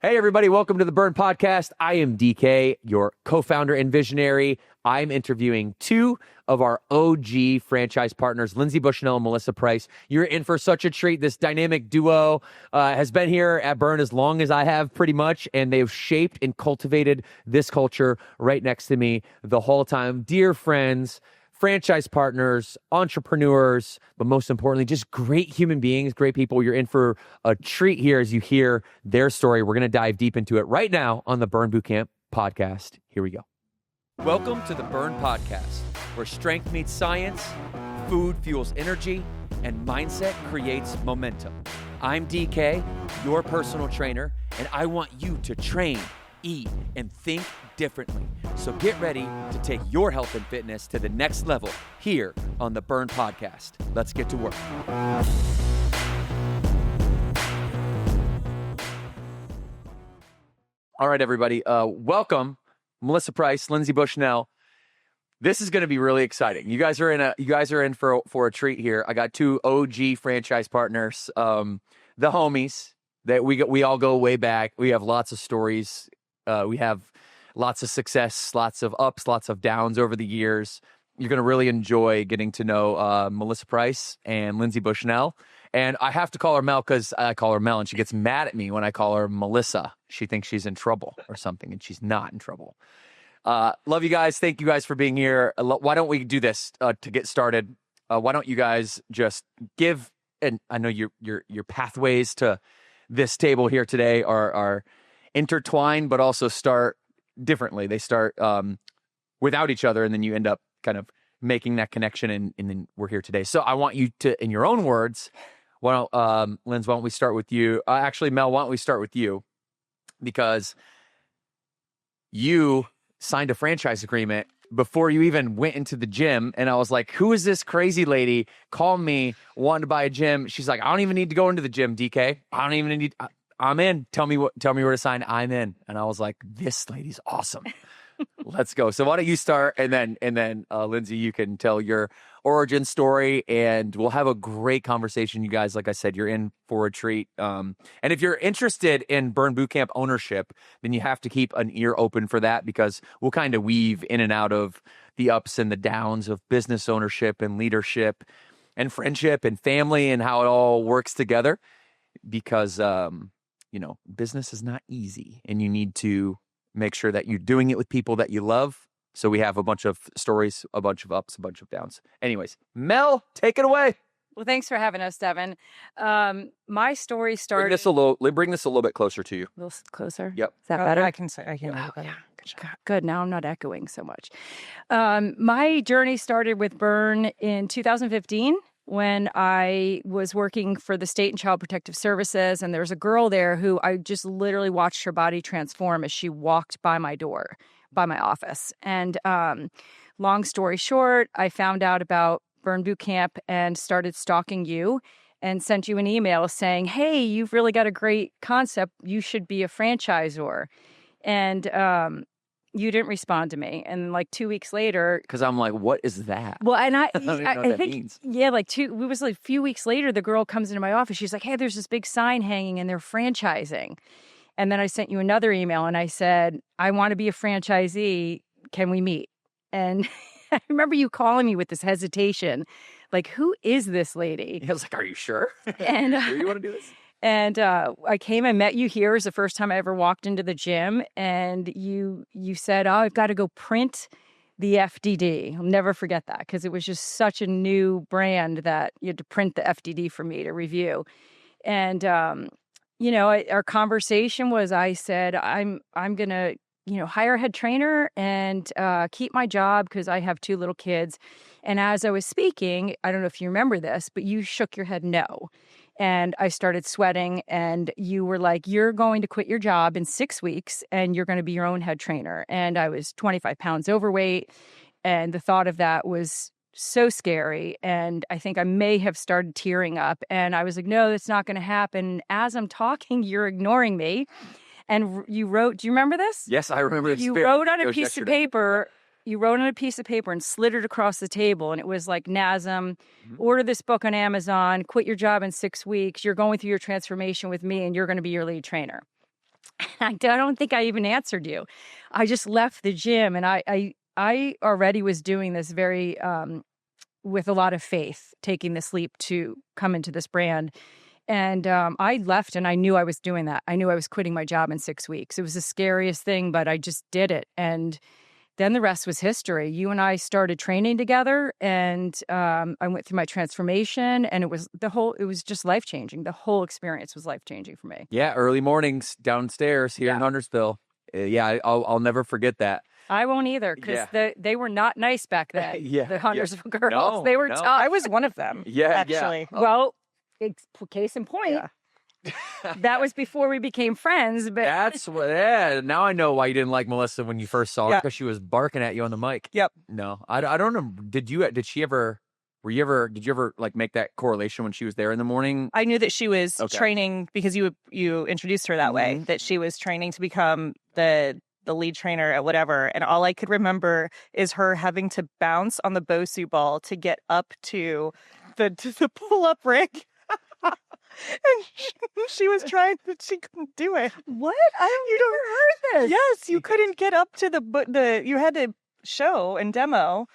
Hey, everybody. Welcome to the Burn Podcast. I am DK, your co-founder and visionary. I'm interviewing two of our OG franchise partners, Lindsay Bushnell and Melissa Price. You're in for such a treat. This dynamic duo has been here at Burn as long as I have, pretty much, and they've shaped and cultivated this culture right next to me the whole time. Dear friends, franchise partners, entrepreneurs, but most importantly, just great human beings, great people. You're in for a treat here as you hear their story. We're going to dive deep into it right now on the Burn Bootcamp podcast. Here we go. Welcome to the Burn Podcast, where strength meets science, food fuels energy, and mindset creates momentum. I'm DK, your personal trainer, and I want you to train, eat, and think differently. So get ready to take your health and fitness to the next level here on the Burn Podcast. Let's get to work. All right, everybody. Welcome, Melissa Price, Lindsay Bushnell. This is going to be really exciting. You guys are in for a treat here. I got two OG franchise partners, the homies that we all go way back. We have lots of stories. We have lots of success, lots of ups, lots of downs over the years. You're going to really enjoy getting to know Melissa Price and Lindsay Bushnell. And I have to call her Mel because I call her Mel, and she gets mad at me when I call her Melissa. She thinks she's in trouble or something, and she's not in trouble. Love you guys. Thank you guys for being here. Why don't we do this to get started? Why don't you guys just give, and I know your pathways to this table here today are intertwined, but also start differently. They start without each other, and then you end up kind of making that connection, and then we're here today. So I want you to, in your own words, Linz, why don't we start with you? Actually, Mel, why don't we start with you? Because you signed a franchise agreement before you even went into the gym, and I was like, who is this crazy lady? Called me, wanted to buy a gym. She's like, I don't even need to go into the gym, DK. I don't even need... I'm in. Tell me where to sign. I'm in. And I was like, this lady's awesome. Let's go. So why don't you start, and then Lindsay, you can tell your origin story, and we'll have a great conversation. You guys, like I said, you're in for a treat. And if you're interested in Burn Bootcamp ownership, then you have to keep an ear open for that, because we'll kind of weave in and out of the ups and the downs of business ownership and leadership and friendship and family and how it all works together. Because business is not easy, and you need to make sure that you're doing it with people that you love. So we have a bunch of stories, a bunch of ups, a bunch of downs. Anyways, Mel, take it away. Well, thanks for having us, Devin. My story started... Bring this a little bit closer to you. A little closer? Yep. Is that better? I can say, I can. Oh, yeah. Good. Now I'm not echoing so much. My journey started with Burn in 2015. When I was working for the State and Child Protective Services, and there was a girl there who I just literally watched her body transform as she walked by my door, by my office. And long story short, I found out about Burn Bootcamp and started stalking you and sent you an email saying, hey, you've really got a great concept. You should be a franchisor. And you didn't respond to me. And like 2 weeks later... Because I'm like, what is that? Well, and I don't even know what that means. Yeah, it was like a few weeks later, the girl comes into my office. She's like, hey, there's this big sign hanging and they're franchising. And then I sent you another email and I said, I want to be a franchisee. Can we meet? And I remember you calling me with this hesitation. Like, who is this lady? I was like, are you sure? And sure you want to do this? And I came and met you here. It was the first time I ever walked into the gym. And you said, oh, I've got to go print the FDD. I'll never forget that, because it was just such a new brand that you had to print the FDD for me to review. And, our conversation was, I said, I'm going to, hire a head trainer and keep my job because I have two little kids. And as I was speaking, I don't know if you remember this, but you shook your head no. And I started sweating, and you were like, you're going to quit your job in 6 weeks and you're going to be your own head trainer. And I was 25 pounds overweight. And the thought of that was so scary. And I think I may have started tearing up. And I was like, no, that's not going to happen. As I'm talking, you're ignoring me. And you wrote, do you remember this? Yes, I remember. You wrote on a piece of paper. You wrote on a piece of paper and slid it across the table. And it was like, NASM, order this book on Amazon, quit your job in 6 weeks. You're going through your transformation with me, and you're going to be your lead trainer. I don't think I even answered you. I just left the gym, and I already was doing this very with a lot of faith, taking this leap to come into this brand. And I left, and I knew I was doing that. I knew I was quitting my job in 6 weeks. It was the scariest thing, but I just did it. And then the rest was history. You and I started training together, and I went through my transformation, and it was just life-changing. The whole experience was life-changing for me. Yeah, early mornings downstairs here in Huntersville. I'll never forget that. I won't either, because they were not nice back then. The Huntersville girls. No, they were tough. I was one of them. Actually. Well, case in point. Yeah. That was before we became friends, but That's what. Yeah, now I know why you didn't like Melissa when you first saw her, because she was barking at you on the mic. Yep. No, I don't know. Did you ever like make that correlation when she was there in the morning? I knew that she was training, because you introduced her that way, Mm-hmm. that she was training to become the lead trainer at whatever. And all I could remember is her having to bounce on the Bosu ball to get up to the pull-up rig. And she was trying, but she couldn't do it. what? You never heard this. Yes, you couldn't get up to you had to show and demo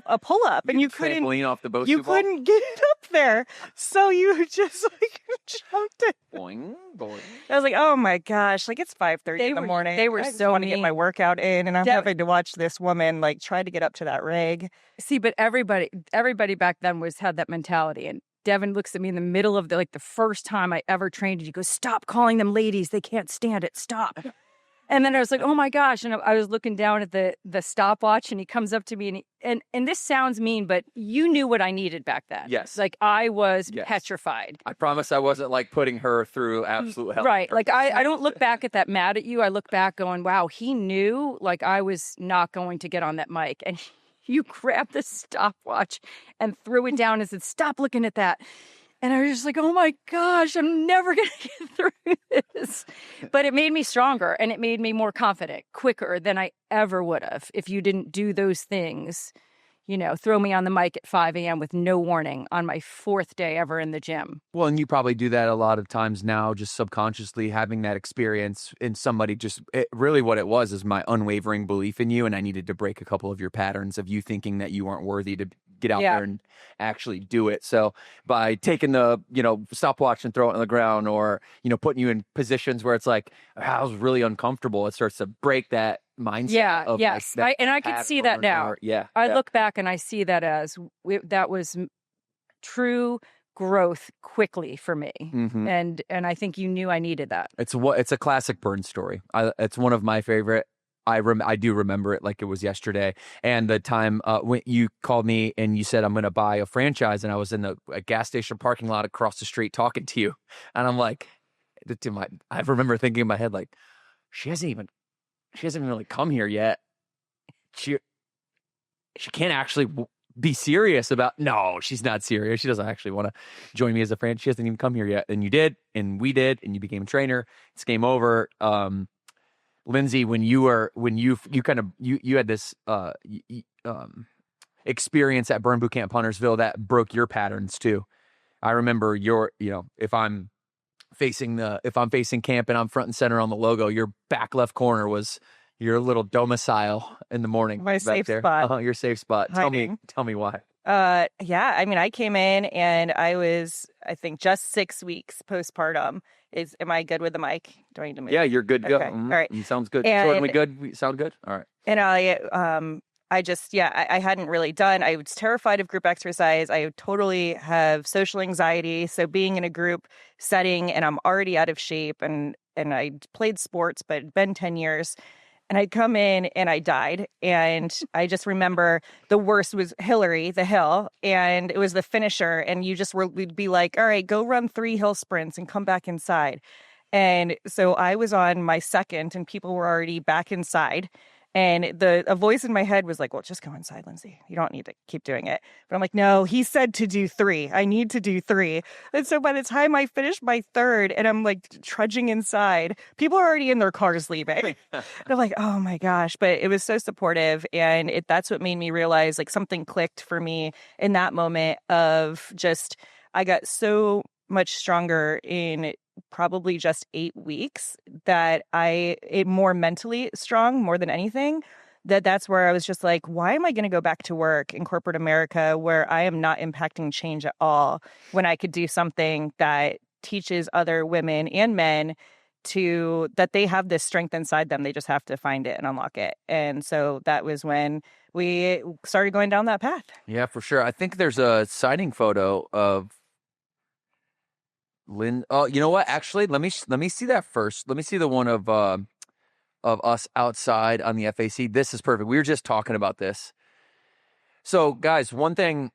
a pull-up, and you couldn't lean off the Bosu you ball? couldn't get it up there, so you just like jumped it. Boing, boing. I was like, oh my gosh, like it's 5:30 in the morning. They were I just so want to get mean. my workout in, and I'm That- having to watch this woman like try to get up to that rig. See, but everybody back then had that mentality. And Devin looks at me in the middle of the first time I ever trained. He goes, "Stop calling them ladies. They can't stand it. Stop." And then I was like, "Oh my gosh!" And I was looking down at the stopwatch, and he comes up to me, and this sounds mean, but you knew what I needed back then. Yes. Like I was Yes. petrified. I promise I wasn't like putting her through absolute hell. Right. Like I don't look back at that mad at you. I look back going, wow, he knew like I was not going to get on that mic. And you grabbed the stopwatch and threw it down and said, "Stop looking at that." And I was just like, oh my gosh, I'm never going to get through this. But it made me stronger, and it made me more confident, quicker than I ever would have if you didn't do those things. Throw me on the mic at 5 a.m. with no warning on my 4th day ever in the gym. Well, and you probably do that a lot of times now, just subconsciously having that experience in somebody. Really what it was is my unwavering belief in you, and I needed to break a couple of your patterns of you thinking that you weren't worthy to get out there and actually do it. So by taking the, stopwatch and throw it on the ground, or, putting you in positions where it's like, I was really uncomfortable, it starts to break that mindset. Yeah, of yes. like, that I can see that now. I look back and I see that as that was true growth quickly for me. Mm-hmm. And I think you knew I needed that. It's a classic Burn story. It's one of my favorite. I do remember it like it was yesterday. And the time when you called me and you said, "I'm going to buy a franchise," and I was in a gas station parking lot across the street talking to you, and I'm like, I remember thinking in my head, like, she hasn't even really come here yet. She can't actually be serious about. No, she's not serious. She doesn't actually want to join me as a franchise. She hasn't even come here yet. And you did, and we did, and you became a trainer. It's game over. Lindsay, when you had this experience at Burn Boot Camp Huntersville that broke your patterns too. I remember if I'm facing camp and I'm front and center on the logo, your back left corner was your little domicile in the morning. My safe spot. Your safe spot. Hiding. Tell me why. I mean, I came in and I was, I think, just 6 weeks postpartum. Am I good with the mic? Do I need to move? Yeah, you're good. Okay. Go. All right. Sounds good. And- Short and we good? We sound good? All right. And I hadn't really done, I was terrified of group exercise. I totally have social anxiety. So being in a group setting, and I'm already out of shape, and I played sports, but it'd been 10 years. And I'd come in and I died. And I just remember the worst was Hillary, the hill. And it was the finisher. And we'd be like, all right, go run 3 hill sprints and come back inside. And so I was on my second and people were already back inside. And a voice in my head was like, well, just go inside, Lindsay. You don't need to keep doing it. But I'm like, no, he said to do 3. I need to do 3. And so by the time I finished my 3rd and I'm like trudging inside, people are already in their cars leaving. They're like, oh my gosh. But it was so supportive. And that's what made me realize like something clicked for me in that moment of just, I got so much stronger in probably just 8 weeks that it more mentally strong more than anything. That's where I was just like, why am I going to go back to work in corporate America where I am not impacting change at all when I could do something that teaches other women and men that they have this strength inside them. They just have to find it and unlock it. And so that was when we started going down that path. Yeah, for sure. I think there's a signing photo of Lynn. Oh, you know what? Actually, let me see that first. Let me see the one of us outside on the FAC. This is perfect. We were just talking about this. So, guys, one thing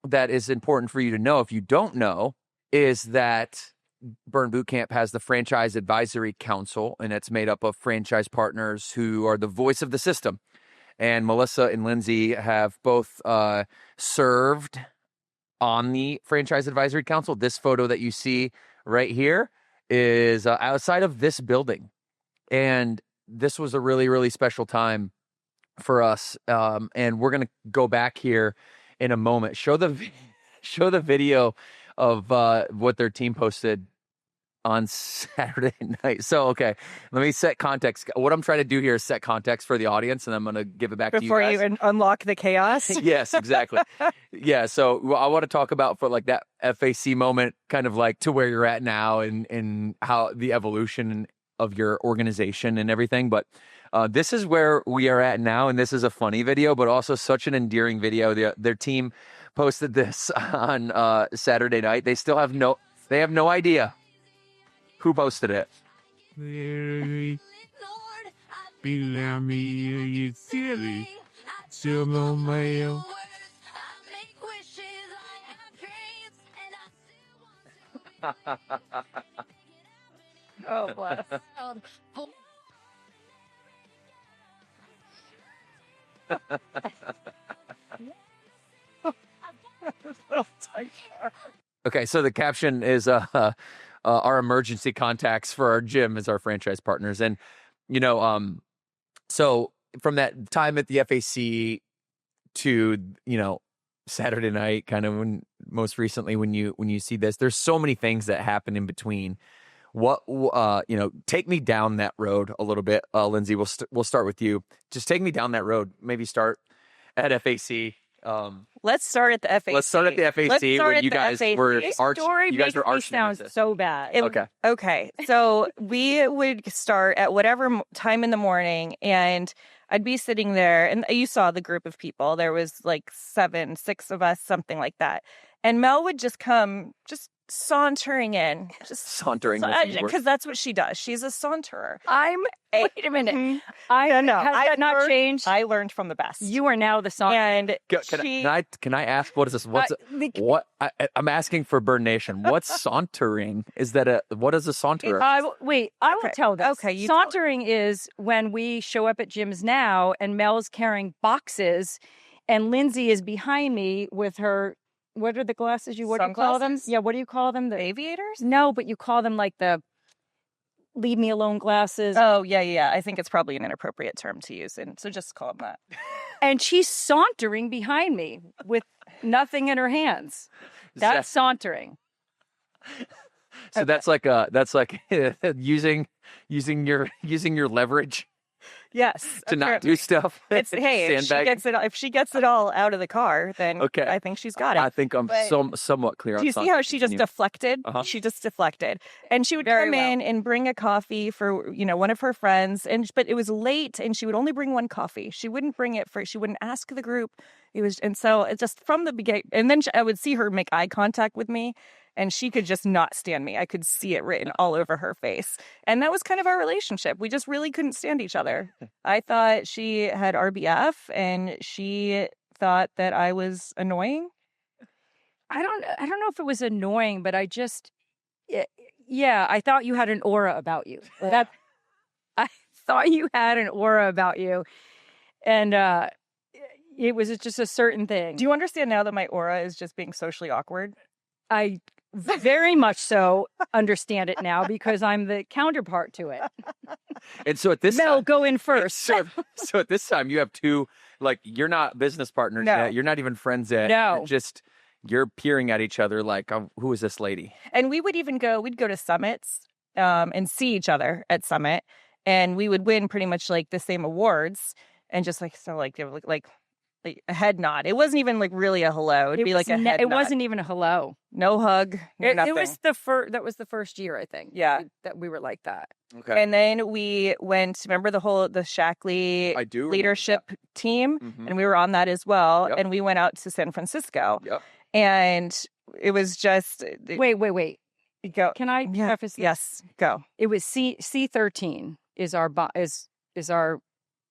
that is important for you to know, if you don't know, is that Burn Bootcamp has the Franchise Advisory Council, and it's made up of franchise partners who are the voice of the system. And Melissa and Lindsay have both served on the Franchise Advisory Council. This photo that you see right here is outside of this building. And this was a really, really special time for us. And we're going to go back here in a moment. Show the video of what their team posted on Saturday night. So, okay, let me set context. What I'm trying to do here is set context for the audience, and I'm going to give it back before to you guys. You unlock the chaos. Yes, exactly. Yeah, so I want to talk about for like that FAC moment, kind of like to where you're at now and how the evolution of your organization and everything. But this is where we are at now, and this is a funny video, but also such an endearing video. Their team posted this on Saturday night. They have no idea who posted it. Oh, bless. Okay, so the caption is our emergency contacts for our gym as our franchise partners. And, so from that time at the FAC to, Saturday night, kind of most recently when you see this, there's so many things that happen in between. Take me down that road a little bit. Lindsay, we'll start with you. Just take me down that road. Maybe start at FAC. Let's start at the FAC. Let's start at the FAC where you guys were arch sounds so bad. Okay. So we would start at whatever time in the morning, and I'd be sitting there, and you saw the group of people. There was like 6 of us, something like that. And Mel would just come, sauntering in. Because that's what she does. She's a saunterer. Wait a minute. Mm-hmm. Has that not changed? I learned from the best. You are now the saunterer. And can I ask, what is this? I'm asking for Burn Nation. What's sauntering? What is a saunterer? I will tell this. Okay, sauntering is when we show up at gyms now and Mel's carrying boxes and Lindsay is behind me with her. What are the glasses you call them? Yeah, what do you call them? The aviators? No, but you call them like the leave me alone glasses. Oh, yeah. I think it's probably an inappropriate term to use, and so just call them that. And she's sauntering behind me with nothing in her hands. That's sauntering. So okay. That's like using your leverage. Yes, to not do stuff. If she gets it all out of the car, then okay. I think she's got it. I think I'm somewhat clear. Do you see how she just deflected? Uh-huh. She just deflected, and she would come in and bring a coffee for one of her friends, but it was late, and she would only bring one coffee. She wouldn't bring it she wouldn't ask the group. So it just from the beginning, and then I would see her make eye contact with me. And she could just not stand me. I could see it written all over her face. And that was kind of our relationship. We just really couldn't stand each other. I thought she had RBF, and she thought that I was annoying. I don't know if it was annoying, but I thought you had an aura about you. I thought you had an aura about you. And it was just a certain thing. Do you understand now that my aura is just being socially awkward? I very much so understand it now because I'm the counterpart to it. And so at this Mel, go in first. So at this time you have two, like, you're not business partners yet. You're not even friends yet. No. You're peering at each other like, who is this lady? And we'd go to summits and see each other at Summit, and we would win pretty much like the same awards, and just like so like they were like a head nod. It wasn't even like really a hello. It'd be like a head It nod. wasn't even a hello. No hug. Nothing. It was that was the first year, I think. Yeah. That we were like that. Okay. And then we went, remember the Shackley I do leadership team? Mhm. And we were on that as well. Yep. And we went out to San Francisco. Yep. And it was just... Wait. Go. Can I preface this? Yes, go. It was C13 is our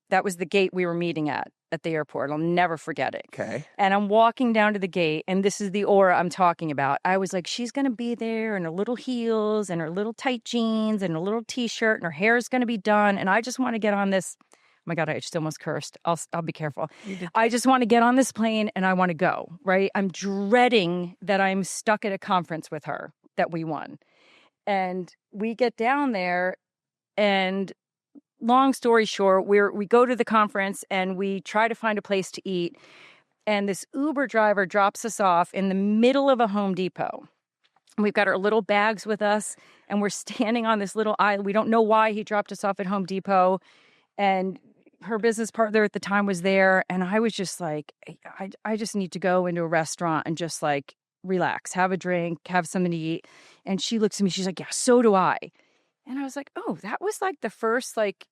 that was the gate we were meeting at the airport. I'll never forget it. Okay. And I'm walking down to the gate, and this is the aura I'm talking about. I was like, she's going to be there in her little heels and her little tight jeans and a little t-shirt, and her hair is going to be done. And I just want to get on this. Oh my God, I just almost cursed. I'll be careful. I just want to get on this plane and I want to go, right? I'm dreading that I'm stuck at a conference with her that we won. And we get down there, and long story short, we go to the conference and we try to find a place to eat. And this Uber driver drops us off in the middle of a Home Depot. We've got our little bags with us, and we're standing on this little island. We don't know why he dropped us off at Home Depot. And her business partner at the time was there. And I was just like, I just need to go into a restaurant and just like relax, have a drink, have something to eat. And she looks at me, she's like, yeah, so do I. And I was like, oh, that was like the first, like,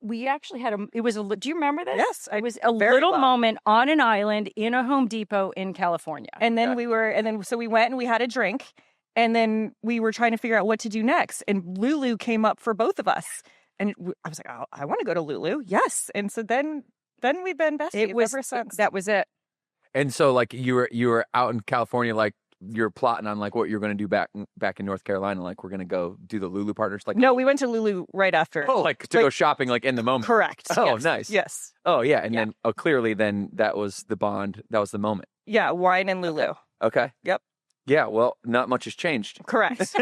we actually had do you remember this? Yes. It was a little moment on an island in a Home Depot in California. And then so we went and we had a drink, and then we were trying to figure out what to do next. And Lulu came up for both of us. And I was like, oh, I want to go to Lulu. Yes. And so then we've been besties ever since. That was it. And so like you were out in California, like you're plotting on like what you're going to do back in North Carolina. Like we're going to go do the Lulu partners. Like no, we went to Lulu right after. Oh, like to go shopping, like in the moment. Correct. Oh, yes. nice. Yes. Oh, yeah. And then clearly then that was the bond. That was the moment. Yeah. Wine and Lulu. Okay. Yep. Yeah. Well, not much has changed. Correct.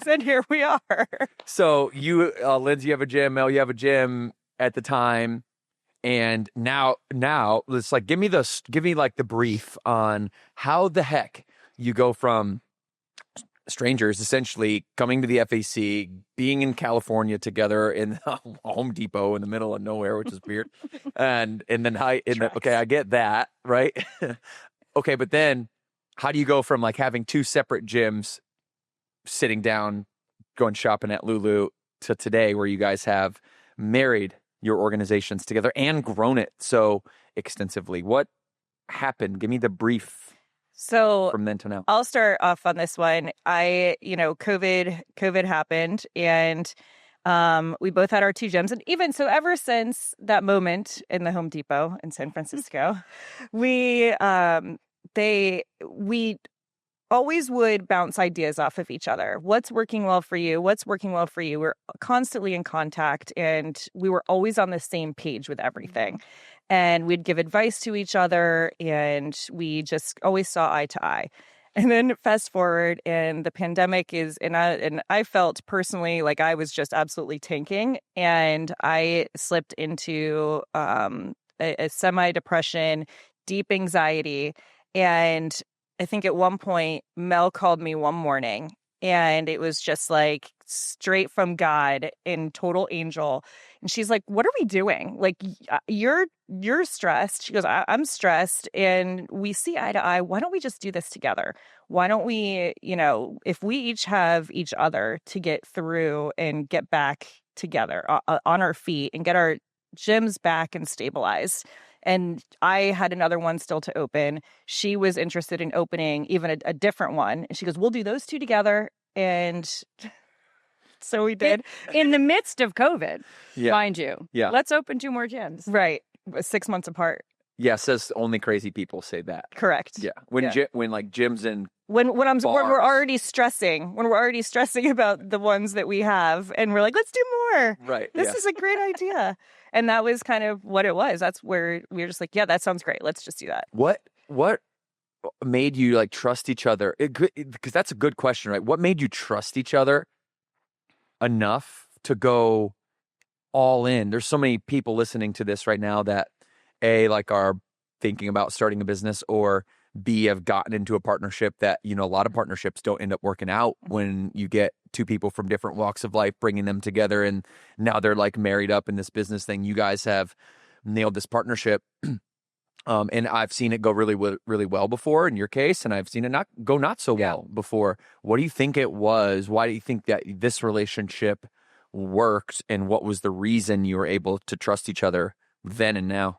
So here we are. So you, Lindsay, you have a gym. Mel, you have a gym at the time. And now let's like give me like the brief on how the heck you go from strangers essentially coming to the FAC, being in California together in Home Depot in the middle of nowhere, which is weird, and then okay, I get that, right? Okay, but then how do you go from like having two separate gyms, sitting down, going shopping at Lulu, to today where you guys have married your organizations together and grown it so extensively? What happened? Give me the brief. So from then to now, I'll start off on this one. COVID happened, and we both had our two gyms, and even so, ever since that moment in the Home Depot in San Francisco, we always would bounce ideas off of each other. What's working well for you? What's working well for you? We're constantly in contact, and we were always on the same page with everything. And we'd give advice to each other, and we just always saw eye to eye. And then fast forward, and the pandemic and I felt personally like I was just absolutely tanking, and I slipped into a semi-depression, deep anxiety. And I think at one point, Mel called me one morning, and it was just like straight from God in total angel. And she's like, what are we doing? Like, you're stressed. She goes, I'm stressed, and we see eye to eye. Why don't we just do this together? Why don't we, if we each have each other to get through and get back together on our feet and get our gyms back and stabilized. And I had another one still to open. She was interested in opening even a different one. And she goes, we'll do those two together. And so we did. In the midst of COVID, yeah. mind you. Yeah. Let's open two more gyms. Right. 6 months apart. Yeah, says only crazy people say that. Correct. Yeah. When like gyms and when we're already stressing about the ones that we have, and we're like, let's do more. Right. This is a great idea. And that was kind of what it was. That's where we were just like, yeah, that sounds great. Let's just do that. What made you like trust each other? Because that's a good question, right? What made you trust each other enough to go all in? There's so many people listening to this right now that like are thinking about starting a business, or B, have gotten into a partnership that, a lot of partnerships don't end up working out when you get two people from different walks of life, bringing them together, and now they're like married up in this business thing. You guys have nailed this partnership. And I've seen it go really well before in your case, and I've seen it not so well before. What do you think it was? Why do you think that this relationship worked, and what was the reason you were able to trust each other then and now?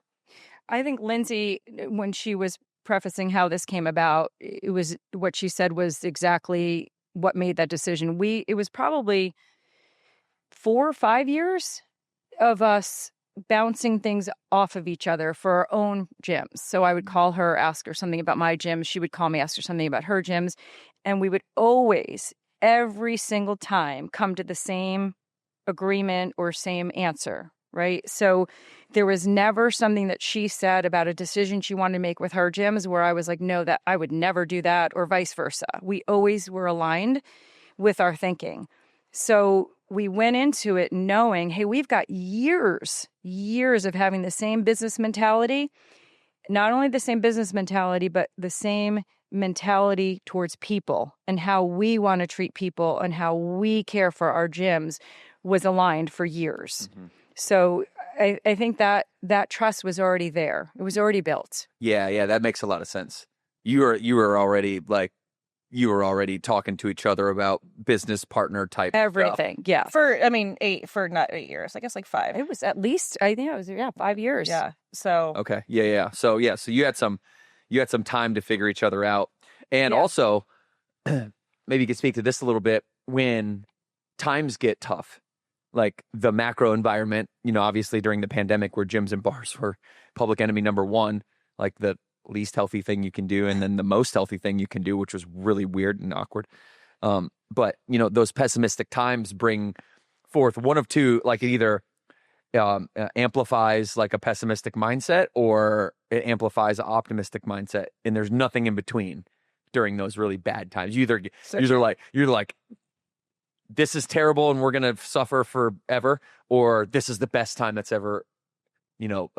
I think Lindsay, when she was prefacing how this came about, it was what she said was exactly what made that decision. It was probably 4 or 5 years of us bouncing things off of each other for our own gyms. So I would call her, ask her something about my gym. She would call me, ask her something about her gyms. And we would always, every single time, come to the same agreement or same answer, right? So there was never something that she said about a decision she wanted to make with her gyms where I was like, no, that I would never do that, or vice versa. We always were aligned with our thinking. So we went into it knowing, hey, we've got years of having the same business mentality, not only the same business mentality, but the same mentality towards people and how we want to treat people and how we care for our gyms was aligned for years. Mm-hmm. So I think that trust was already there. It was already built. Yeah, that makes a lot of sense. You were already talking to each other about business partner type everything stuff. Yeah, for not 8 years, I guess like 5. It was at least, I think it was 5 years. Yeah. So okay. So you had some time to figure each other out. And also maybe you could speak to this a little bit. When times get tough, like the macro environment, obviously during the pandemic where gyms and bars were public enemy number one, like the least healthy thing you can do, and then the most healthy thing you can do, which was really weird and awkward. But those pessimistic times bring forth one of two, like it either amplifies like a pessimistic mindset, or it amplifies an optimistic mindset, and there's nothing in between during those really bad times. You're like, this is terrible and we're gonna suffer forever, or this is the best time that's ever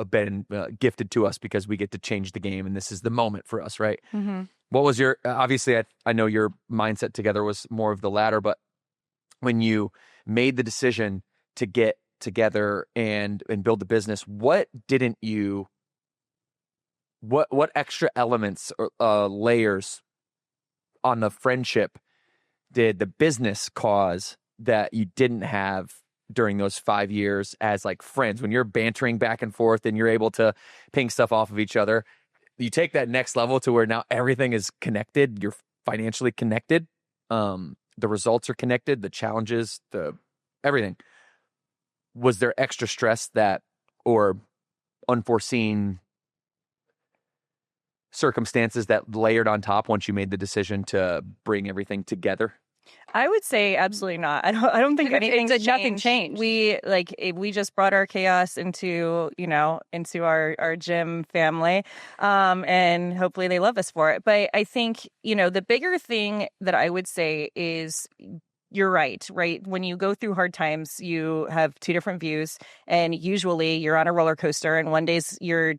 been gifted to us because we get to change the game and this is the moment for us, right? Mm-hmm. What was your, obviously I know your mindset together was more of the latter, but when you made the decision to get together and build the business, what extra elements or layers on the friendship did the business cause that you didn't have during those 5 years as like friends? When you're bantering back and forth and you're able to ping stuff off of each other, you take that next level to where now everything is connected. You're financially connected. The results are connected, the challenges, everything. Was there extra stress or unforeseen circumstances that layered on top once you made the decision to bring everything together? I would say absolutely not. I don't think nothing changed. We just brought our chaos into our gym family, and hopefully they love us for it. But I think the bigger thing that I would say is, you're right. When you go through hard times, you have two different views, and usually you're on a roller coaster, and one day's you're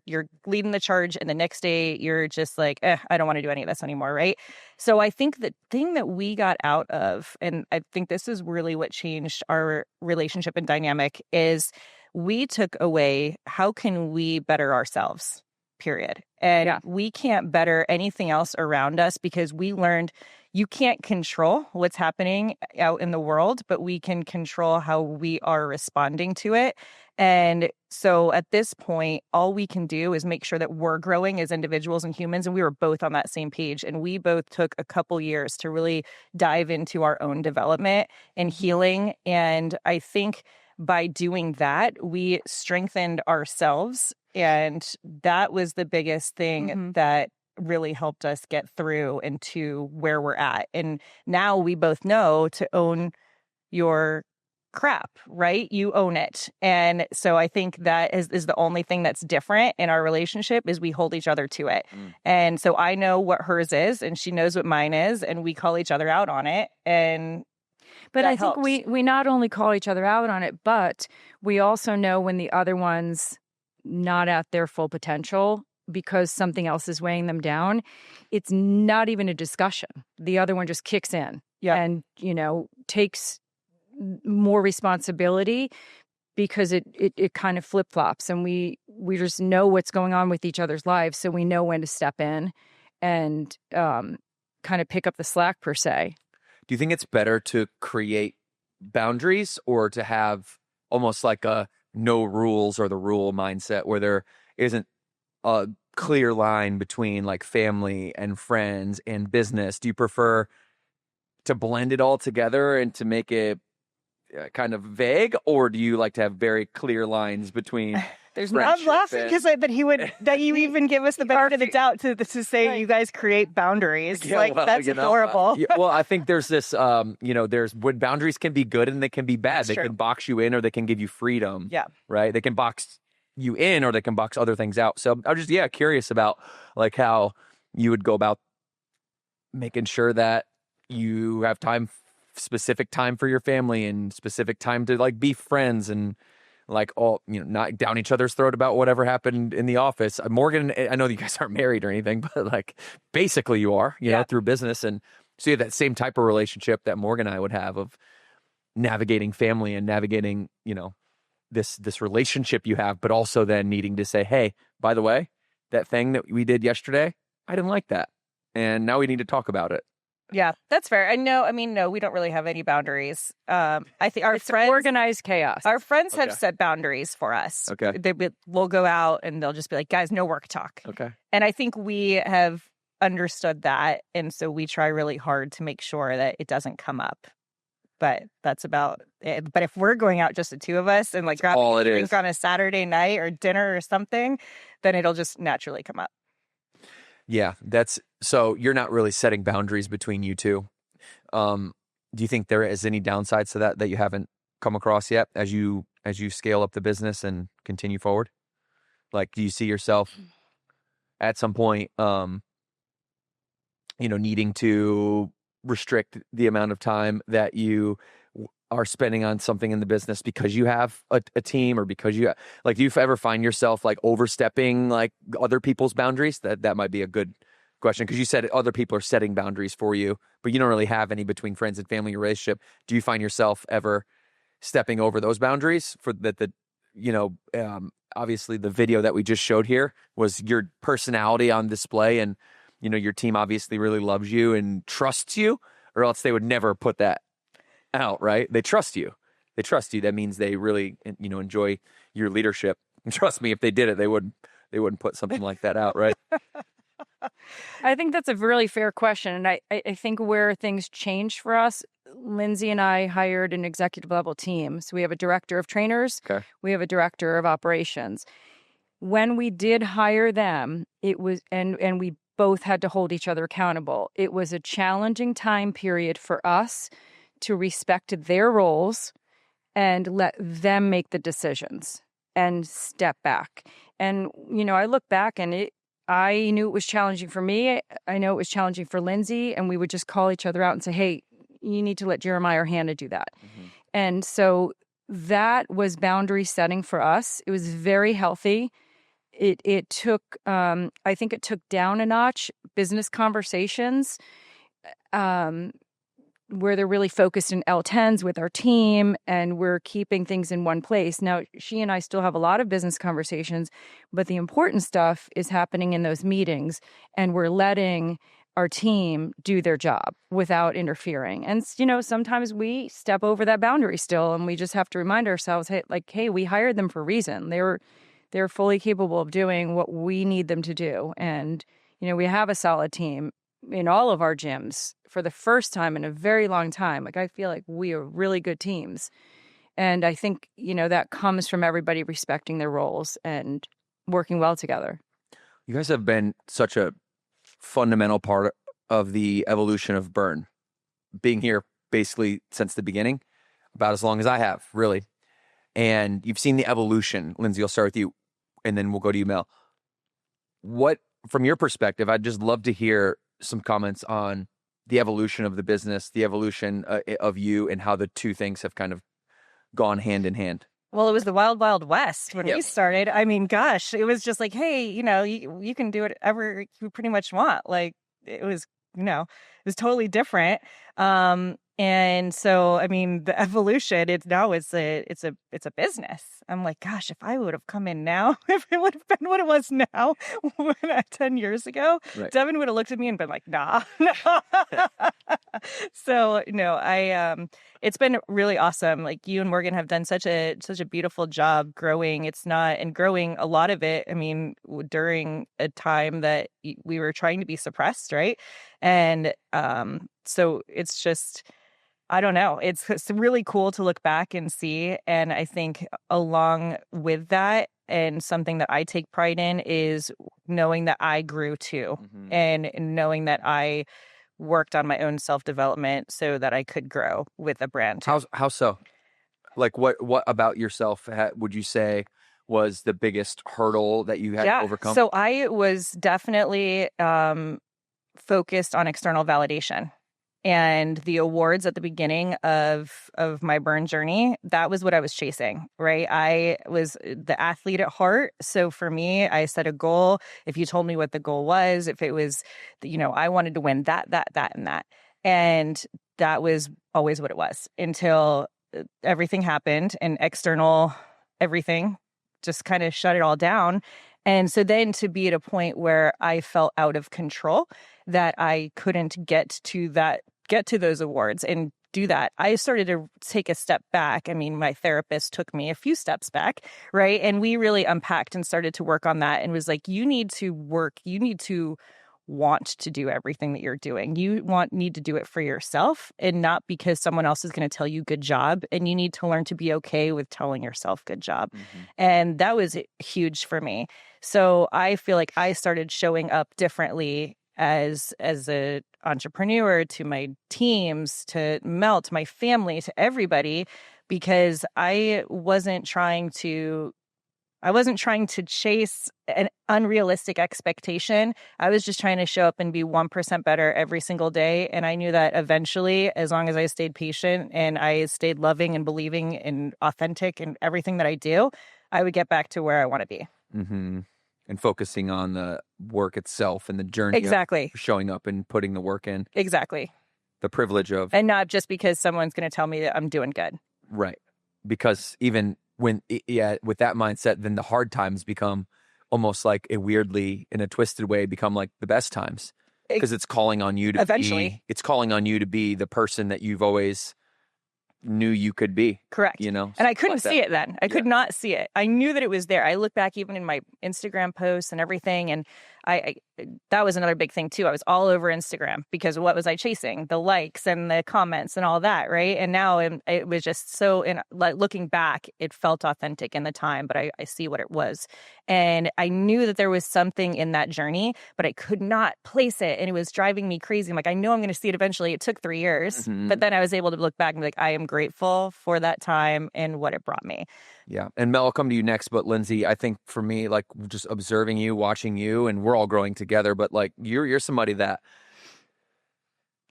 leading the charge, and the next day you're just like, I don't want to do any of this anymore, right? So I think the thing that we got out of, and I think this is really what changed our relationship and dynamic, is we took away, how can we better ourselves, period. And we can't better anything else around us, because we learned you can't control what's happening out in the world, but we can control how we are responding to it. And so at this point, all we can do is make sure that we're growing as individuals and humans. And we were both on that same page. And we both took a couple years to really dive into our own development and healing. And I think by doing that, we strengthened ourselves. And that was the biggest thing that really helped us get through into where we're at. And now we both know to own your crap, right? You own it. And so I think that is the only thing that's different in our relationship, is we hold each other to it. And so I know what hers is and she knows what mine is, and we call each other out on it. But I think we not only call each other out on it, but we also know when the other one's not at their full potential, because something else is weighing them down, it's not even a discussion. The other one just kicks in and, takes more responsibility because it kind of flip-flops, and we just know what's going on with each other's lives, so we know when to step in and kind of pick up the slack, per se. Do you think it's better to create boundaries or to have almost like a no rules or the rule mindset where there isn't a clear line between like family and friends and business? Do you prefer to blend it all together and to make it kind of vague, or do you like to have very clear lines between? I'm laughing because that you even give us the benefit of the doubt to say you guys create boundaries. That's adorable. Well, I think there's this, there's when boundaries can be good and they can be bad. That's they true. can box you in or they can give you freedom. Yeah. Right. They can box you in or they can box other things out. So I'm just, curious about like how you would go about making sure that you have specific time for your family and specific time to like be friends and like all, not down each other's throat about whatever happened in the office. Morgan, I know you guys aren't married or anything, but like basically you are, through business. And so you have that same type of relationship that Morgan and I would have of navigating family and navigating, this relationship you have, but also then needing to say, hey, by the way, that thing that we did yesterday, I didn't like that. And now we need to talk about it. Yeah, that's fair. No, we don't really have any boundaries. I think It's organized chaos. Our friends have set boundaries for us. Okay. We'll go out and they'll just be like, guys, no work talk. Okay. And I think we have understood that. And so we try really hard to make sure that it doesn't come up. But that's about it. But if we're going out just the two of us and like grabbing a drink on a Saturday night or dinner or something, then it'll just naturally come up. Yeah, so you're not really setting boundaries between you two. Do you think there is any downsides to that you haven't come across yet as you scale up the business and continue forward? Like, do you see yourself at some point, needing to restrict the amount of time that you are spending on something in the business because you have a team, or because do you ever find yourself like overstepping like other people's boundaries? That might be a good question, because you said other people are setting boundaries for you, but you don't really have any between friends and family relationship. Do you find yourself ever stepping over those boundaries? For obviously the video that we just showed here was your personality on display, and your team obviously really loves you and trusts you, or else they would never put that out, right? They trust you. That means they really, enjoy your leadership. And trust me, if they did it, they wouldn't put something like that out, right? I think that's a really fair question. And I think where things changed for us, Lindsay and I hired an executive level team. So we have a director of trainers. Okay. We have a director of operations. When we did hire them, it was, and we both had to hold each other accountable. It was a challenging time period for us to respect their roles and let them make the decisions and step back. And, I look back and I knew it was challenging for me. I know it was challenging for Lindsay, and we would just call each other out and say, hey, you need to let Jeremiah or Hannah do that. Mm-hmm. And so that was boundary setting for us. It was very healthy. It took, I think it took down a notch business conversations, where they're really focused in L10s with our team, and we're keeping things in one place. Now, she and I still have a lot of business conversations, but the important stuff is happening in those meetings, and we're letting our team do their job without interfering. And, sometimes we step over that boundary still, and we just have to remind ourselves, hey, we hired them for a reason. They're fully capable of doing what we need them to do. And, we have a solid team in all of our gyms for the first time in a very long time. Like, I feel like we are really good teams. And I think, that comes from everybody respecting their roles and working well together. You guys have been such a fundamental part of the evolution of Burn, being here basically since the beginning, about as long as I have, really. And you've seen the evolution. Lindsay, I'll start with you, and then we'll go to you, Mel. What, from your perspective, I'd just love to hear some comments on the evolution of the business, the evolution of you, and how the two things have kind of gone hand in hand. Well, it was the wild, wild west when Yep. we started. I mean, gosh, it was just like, hey, you can do whatever you pretty much want. Like it was, it was totally different. And so, I mean, the evolution, it's a business. I'm like, gosh, if I would have come in now, if it would have been what it was now 10 years ago, Right. Devin would have looked at me and been like, nah. No. So, no, it's been really awesome. Like you and Morgan have done such a beautiful job growing. Growing a lot of it. I mean, during a time that we were trying to be suppressed, right? And so it's just, I don't know. It's really cool to look back and see. And I think along with that, and something that I take pride in is knowing that I grew too, and knowing that I worked on my own self-development so that I could grow with a brand too. How so? Like what about yourself would you say was the biggest hurdle that you had to overcome? So I was definitely focused on external validation. And the awards at the beginning of my burn journey, that was what I was chasing, right? I was the athlete at heart. So for me, I set a goal. If you told me what the goal was, if it was, I wanted to win that, and that. And that was always what it was until everything happened and external everything just kind of shut it all down. And so then to be at a point where I felt out of control, that I couldn't get to those awards and do that, I started to take a step back. I mean, my therapist took me a few steps back, right? And we really unpacked and started to work on that, and was like, you need to want to do everything that you're doing. You need to do it for yourself, and not because someone else is going to tell you good job. And you need to learn to be okay with telling yourself good job. And that was huge for me. So I feel like I started showing up differently as a entrepreneur to my teams, to Mel, to my family, to everybody, because I wasn't trying to chase an unrealistic expectation. I was just trying to show up and be 1% better every single day. And I knew that eventually, as long as I stayed patient and I stayed loving and believing and authentic in everything that I do, I would get back to where I want to be. And focusing on the work itself and the journey. Exactly. Of showing up and putting the work in. Exactly. The privilege of. And not just because someone's going to tell me that I'm doing good. Right. Because even with that mindset, then the hard times become almost like in a twisted way, become like the best times. Because it's calling on you to it's calling on you to be the person that you've always knew you could be. Correct. And I couldn't see it then. I could not see it. I knew that it was there. I look back even in my Instagram posts and everything, and I that was another big thing too. I was all over Instagram because what was I chasing? The likes and the comments and all that, right? And now it was just so, looking back, it felt authentic in the time, but I see what it was. And I knew that there was something in that journey, but I could not place it. And it was driving me crazy. I'm like, I know I'm going to see it eventually. It took 3 years, but then I was able to look back and be like, I am grateful for that time and what it brought me. Yeah. And Mel, I'll come to you next. But Lindsay, I think for me, like just observing you, watching you, and we're all growing together, but like you're somebody that,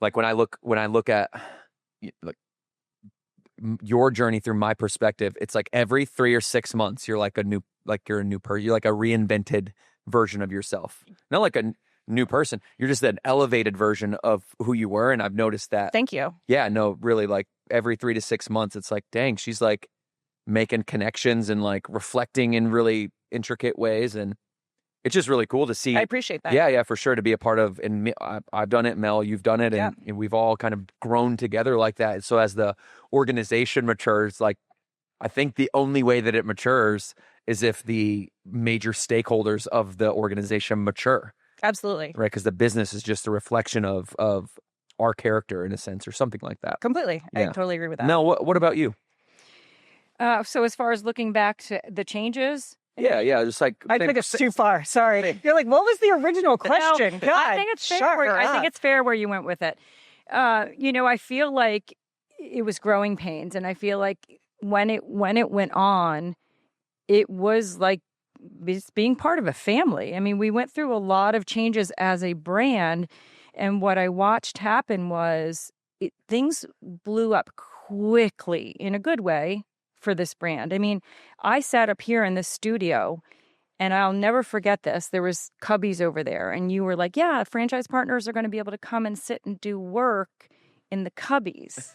like when I look at like your journey through my perspective, it's like every 3 or 6 months, you're a new person. You're like a reinvented version of yourself. Not like a new person. You're just an elevated version of who you were. And I've noticed that. Thank you. Yeah, no, really, like every 3 to 6 months, it's like, dang, she's like making connections and like reflecting in really intricate ways. And it's just really cool to see. I appreciate that. Yeah, for sure, to be a part of. And I've done it, Mel, you've done it. And we've all kind of grown together like that. So as the organization matures, like I think the only way that it matures is if the major stakeholders of the organization mature. Absolutely. Right, because the business is just a reflection of our character in a sense, or something like that. Completely. Yeah. I totally agree with that. Now, what about you? So as far as looking back to the changes, Yeah, just like I think it's too far. Sorry. You're like, what was the original question? No, I think it's fair. I think it's fair where you went with it. I feel like it was growing pains, and I feel like when it went on, it was like being part of a family. I mean, we went through a lot of changes as a brand, and what I watched happen was things blew up quickly in a good way for this brand. I mean, I sat up here in this studio, and I'll never forget this. There was Cubbies over there, and you were like, yeah, franchise partners are going to be able to come and sit and do work in the Cubbies.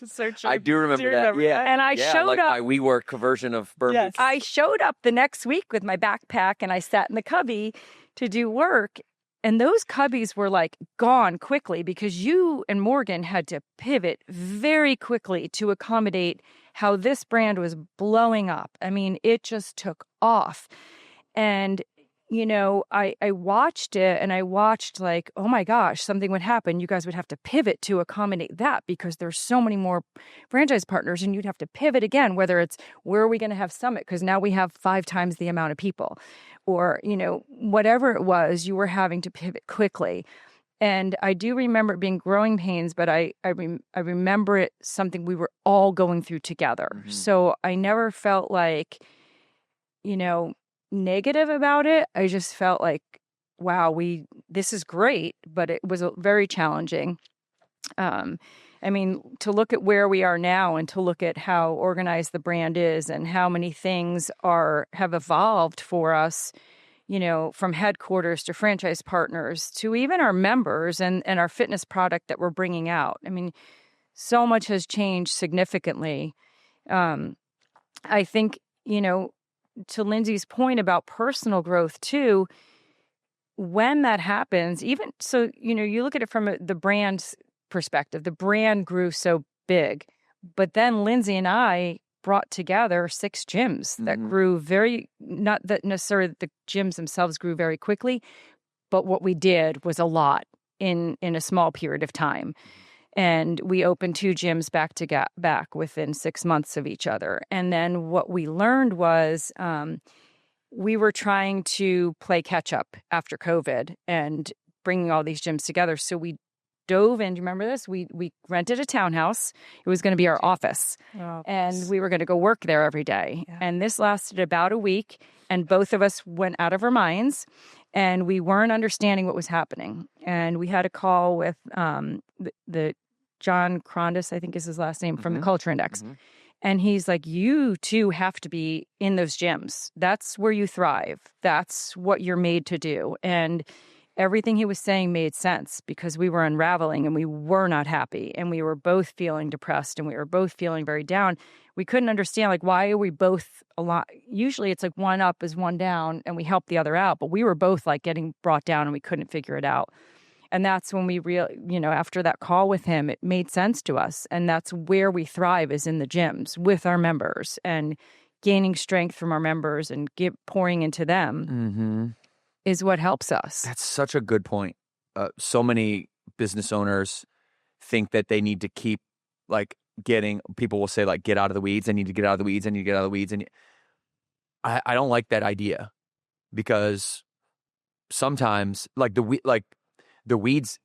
So true. I do remember that. remember Yeah. that? And I showed like up. my WeWork version of Burn Yes. Boot. I showed up the next week with my backpack, and I sat in the cubby to do work. And those cubbies were like gone quickly because you and Morgan had to pivot very quickly to accommodate how this brand was blowing up. I mean, it just took off. And, you know, I watched it, and I watched like, oh my gosh, something would happen. You guys would have to pivot to accommodate that because there's so many more franchise partners, and you'd have to pivot again, whether it's where are we going to have Summit? Because now we have 5 times the amount of people, or, you know, whatever it was, you were having to pivot quickly. And I do remember it being growing pains, but I remember it something we were all going through together. Mm-hmm. So I never felt like, you know, negative about it. I just felt like, wow, this is great, but it was very challenging. I mean, to look at where we are now and to look at how organized the brand is and how many things have evolved for us, you know, from headquarters to franchise partners to even our members and our fitness product that we're bringing out. I mean, so much has changed significantly. I think, you know, to Lindsay's point about personal growth too, when that happens, even so, you know, you look at it from the brand's perspective, the brand grew so big, but then Lindsay and I brought together 6 gyms that grew not that necessarily the gyms themselves grew very quickly, but what we did was a lot in a small period of time. And we opened 2 gyms back within 6 months of each other. And then what we learned was we were trying to play catch up after COVID and bringing all these gyms together. So we dove in. Do you remember this? We rented a townhouse. It was going to be our office. Oh, and we were going to go work there every day. Yeah. And this lasted about a week. And both of us went out of our minds. And we weren't understanding what was happening. And we had a call with the John Crondis, I think is his last name, from the Culture Index. And he's like, you too have to be in those gyms. That's where you thrive. That's what you're made to do. And everything he was saying made sense because we were unraveling and we were not happy. And we were both feeling depressed and we were both feeling very down. We couldn't understand, like, why are we both a lot? Usually it's like one up is one down and we help the other out. But we were both like getting brought down and we couldn't figure it out. And that's when we after that call with him, it made sense to us. And that's where we thrive, is in the gyms with our members and gaining strength from our members and pouring into them is what helps us. That's such a good point. So many business owners think that they need to keep like people will say like, get out of the weeds. I need to get out of the weeds. I need to get out of the weeds. And I don't like that idea because sometimes like the weeds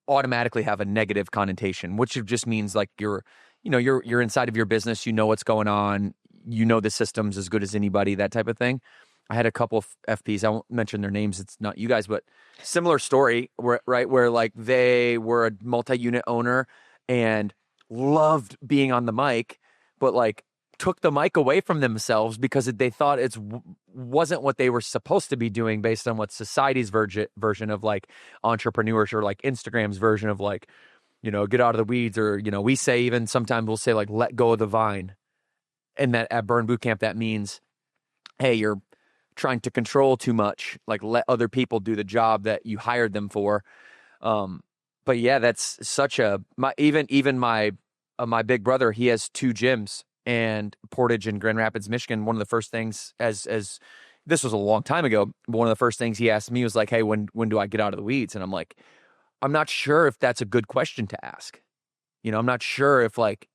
automatically have a negative connotation, which just means like you're inside of your business, you know what's going on, you know the systems as good as anybody, that type of thing. I had a couple of FPs, I won't mention their names, it's not you guys, but similar story, where like they were a multi-unit owner and loved being on the mic, but like took the mic away from themselves because they thought it wasn't what they were supposed to be doing based on what society's version of like entrepreneurs, or like Instagram's version of like, get out of the weeds, or, we say, even sometimes we'll say like, let go of the vine. And that at Burn Bootcamp, that means, hey, you're trying to control too much, like let other people do the job that you hired them for. But yeah, that's such my big brother, he has 2 gyms. And Portage and Grand Rapids, Michigan, one of the first things, as this was a long time ago, but one of the first things he asked me was like, hey, when do I get out of the weeds? And I'm like, I'm not sure if that's a good question to ask. I'm not sure if like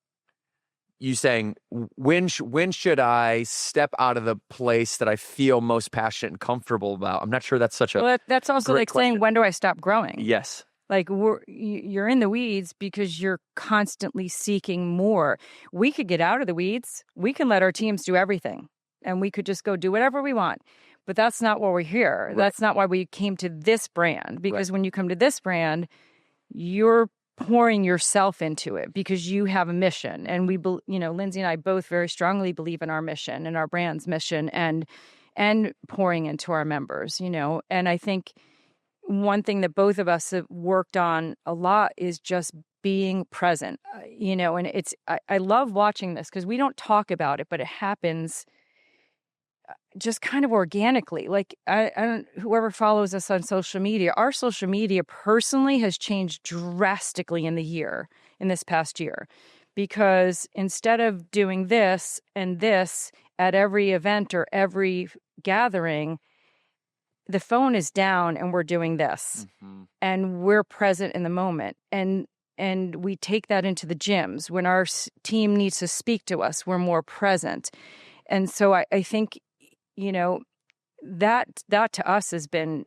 you saying, when should I step out of the place that I feel most passionate and comfortable about? I'm not sure that's such a Well, that's also like question. saying, when do I stop growing? Yes. Like you're in the weeds because you're constantly seeking more. We could get out of the weeds. We can let our teams do everything and we could just go do whatever we want. But that's not why we're here. Right. That's not why we came to this brand, because when you come to this brand, you're pouring yourself into it because you have a mission. And Lindsay and I both very strongly believe in our mission and our brand's mission and pouring into our members, And I think one thing that both of us have worked on a lot is just being present, and I love watching this because we don't talk about it, but it happens just kind of organically. Like I don't, whoever follows us on social media, our social media personally has changed drastically in this past year, because instead of doing this and this at every event or every gathering, the phone is down and we're doing this and we're present in the moment. And we take that into the gyms. When our team needs to speak to us, we're more present. And so I think, that to us has been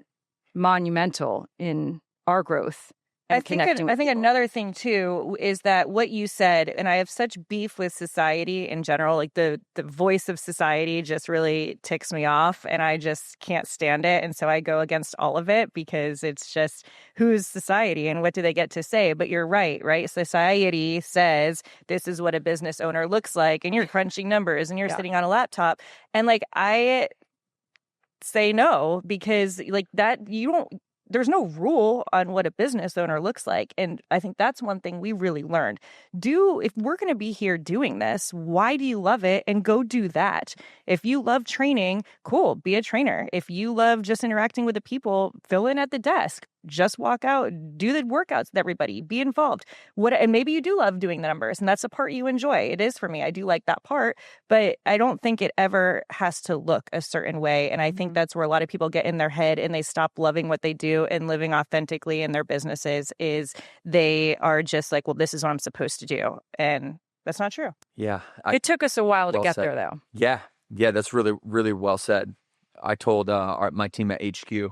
monumental in our growth. I think another thing too is that what you said, and I have such beef with society in general, like the voice of society just really ticks me off and I just can't stand it. And so I go against all of it because it's just, who's society and what do they get to say? But you're right? Society says this is what a business owner looks like, and you're crunching numbers and you're sitting on a laptop. And I say no, because there's no rule on what a business owner looks like. And I think that's one thing we really learned. If we're going to be here doing this, why do you love it? And go do that. If you love training, cool, be a trainer. If you love just interacting with the people, fill in at the desk. Just walk out, do the workouts with everybody, be involved. And maybe you do love doing the numbers, and that's the part you enjoy. It is for me. I do like that part, but I don't think it ever has to look a certain way. And I think that's where a lot of people get in their head and they stop loving what they do and living authentically in their businesses. Is they are just like, well, this is what I'm supposed to do. And that's not true. Yeah. It took us a while to get there, though. Yeah. Yeah, that's really, really well said. I told my team at HQ,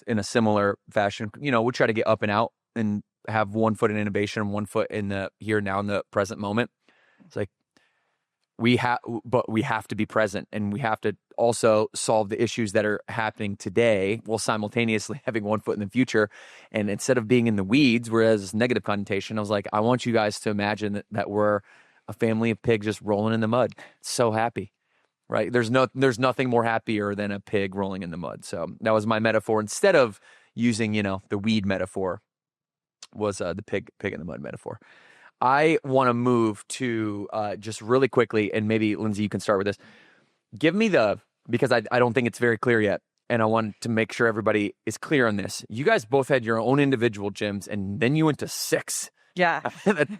in a similar fashion, we try to get up and out and have one foot in innovation and one foot in the here, now, in the present moment. It's like we have to be present, and we have to also solve the issues that are happening today while simultaneously having one foot in the future. And instead of being in the weeds, whereas negative connotation, I was like, I want you guys to imagine that we're a family of pigs just rolling in the mud. So happy. Right. There's nothing more happier than a pig rolling in the mud. So that was my metaphor. Instead of using, the weed metaphor, was the pig in the mud metaphor. I want to move to just really quickly, and maybe Lindsay, you can start with this. Give me because I don't think it's very clear yet, and I want to make sure everybody is clear on this. You guys both had your own individual gyms, and then you went to 6. Yeah.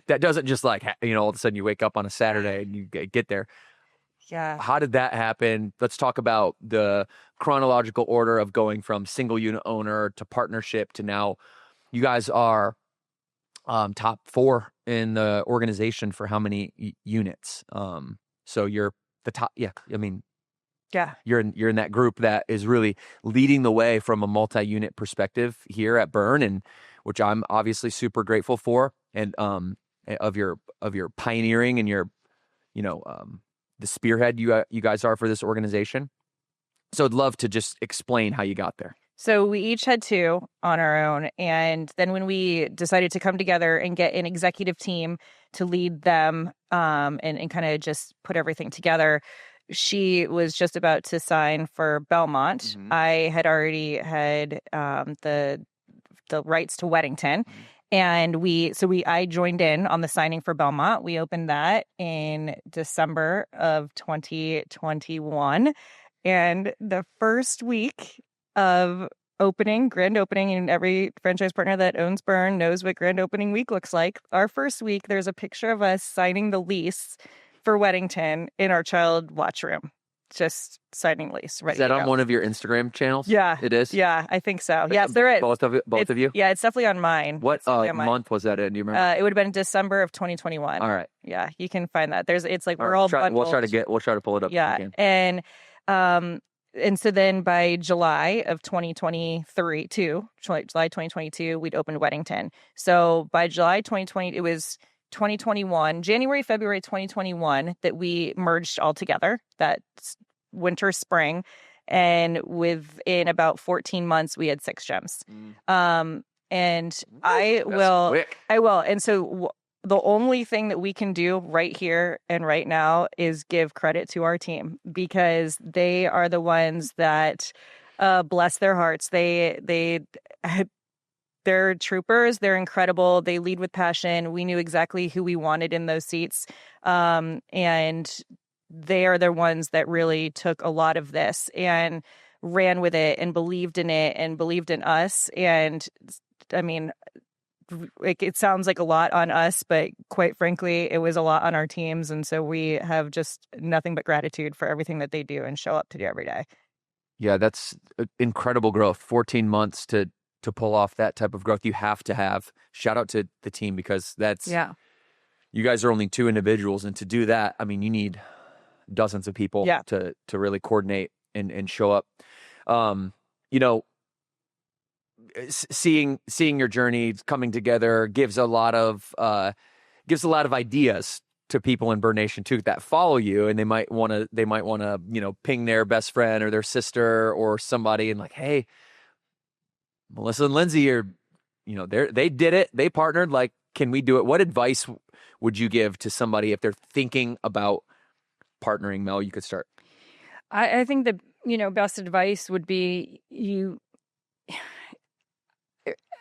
that doesn't just all of a sudden you wake up on a Saturday and you get there. Yeah. How did that happen? Let's talk about the chronological order of going from single unit owner to partnership to now you guys are top 4 in the organization for how many units? So you're the top. Yeah. Yeah. You're in that group that is really leading the way from a multi-unit perspective here at Burn, and which I'm obviously super grateful for, and of your pioneering and your the spearhead you guys are for this organization. So I'd love to just explain how you got there. So we each had 2 on our own. And then when we decided to come together and get an executive team to lead them and kind of just put everything together, she was just about to sign for Belmont. Mm-hmm. I had already had the rights to Weddington. Mm-hmm. And I joined in on the signing for Belmont. We opened that in December of 2021. And the first week of grand opening, and every franchise partner that owns Burn knows what grand opening week looks like. Our first week, there's a picture of us signing the lease for Weddington in our child watch room. Just signing lease. Ready is that on one of your Instagram channels? Yeah. It is? Yeah, I think so. Yes, there is. Both of you? Yeah, it's definitely on mine. What month was that in? Do you remember? It would have been December of 2021. All right. Yeah, you can find that. It's like we're all all bundled. We'll try to pull it up. Yeah. And so then by July of 2022, we'd opened Weddington. So by July 2020, it was 2021, January, February 2021, that we merged all together, that winter, spring. And within about 14 months, we had 6 gyms. And That's quick. I will. And so the only thing that we can do right here and right now is give credit to our team, because they are the ones that, bless their hearts. They're troopers. They're incredible. They lead with passion. We knew exactly who we wanted in those seats. And they are the ones that really took a lot of this and ran with it and believed in it and believed in us. And I mean, it sounds like a lot on us, but quite frankly, it was a lot on our teams. And so we have just nothing but gratitude for everything that they do and show up to do every day. Yeah, that's incredible growth. 14 months to pull off that type of growth. You have to have. Shout out to the team, because you guys are only 2 individuals, and to do that, I mean, you need dozens of people to really coordinate and show up. You know, seeing your journey coming together gives a lot of ideas to people in Bird Nation too, that follow you, and they might want to ping their best friend or their sister or somebody and like, hey, Melissa and Lindsay are, they did it, they partnered, like, can we do it? What advice would you give to somebody if they're thinking about partnering? Mel, you could start. I think the best advice would be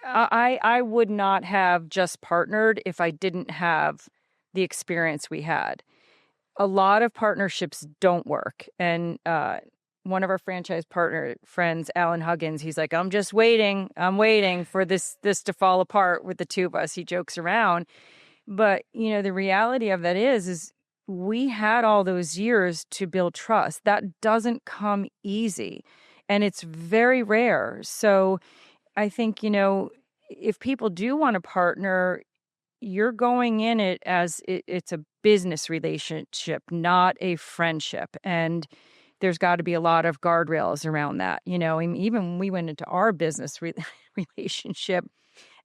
I would not have just partnered if I didn't have the experience we had. A lot of partnerships don't work. And one of our franchise partner friends, Alan Huggins, he's like, I'm waiting for this to fall apart with the 2 of us. He jokes around. But, the reality of that is we had all those years to build trust. That doesn't come easy, and it's very rare. So I think, if people do want to partner, you're going in it as it's a business relationship, not a friendship. And there's got to be a lot of guardrails around that. Even when we went into our business relationship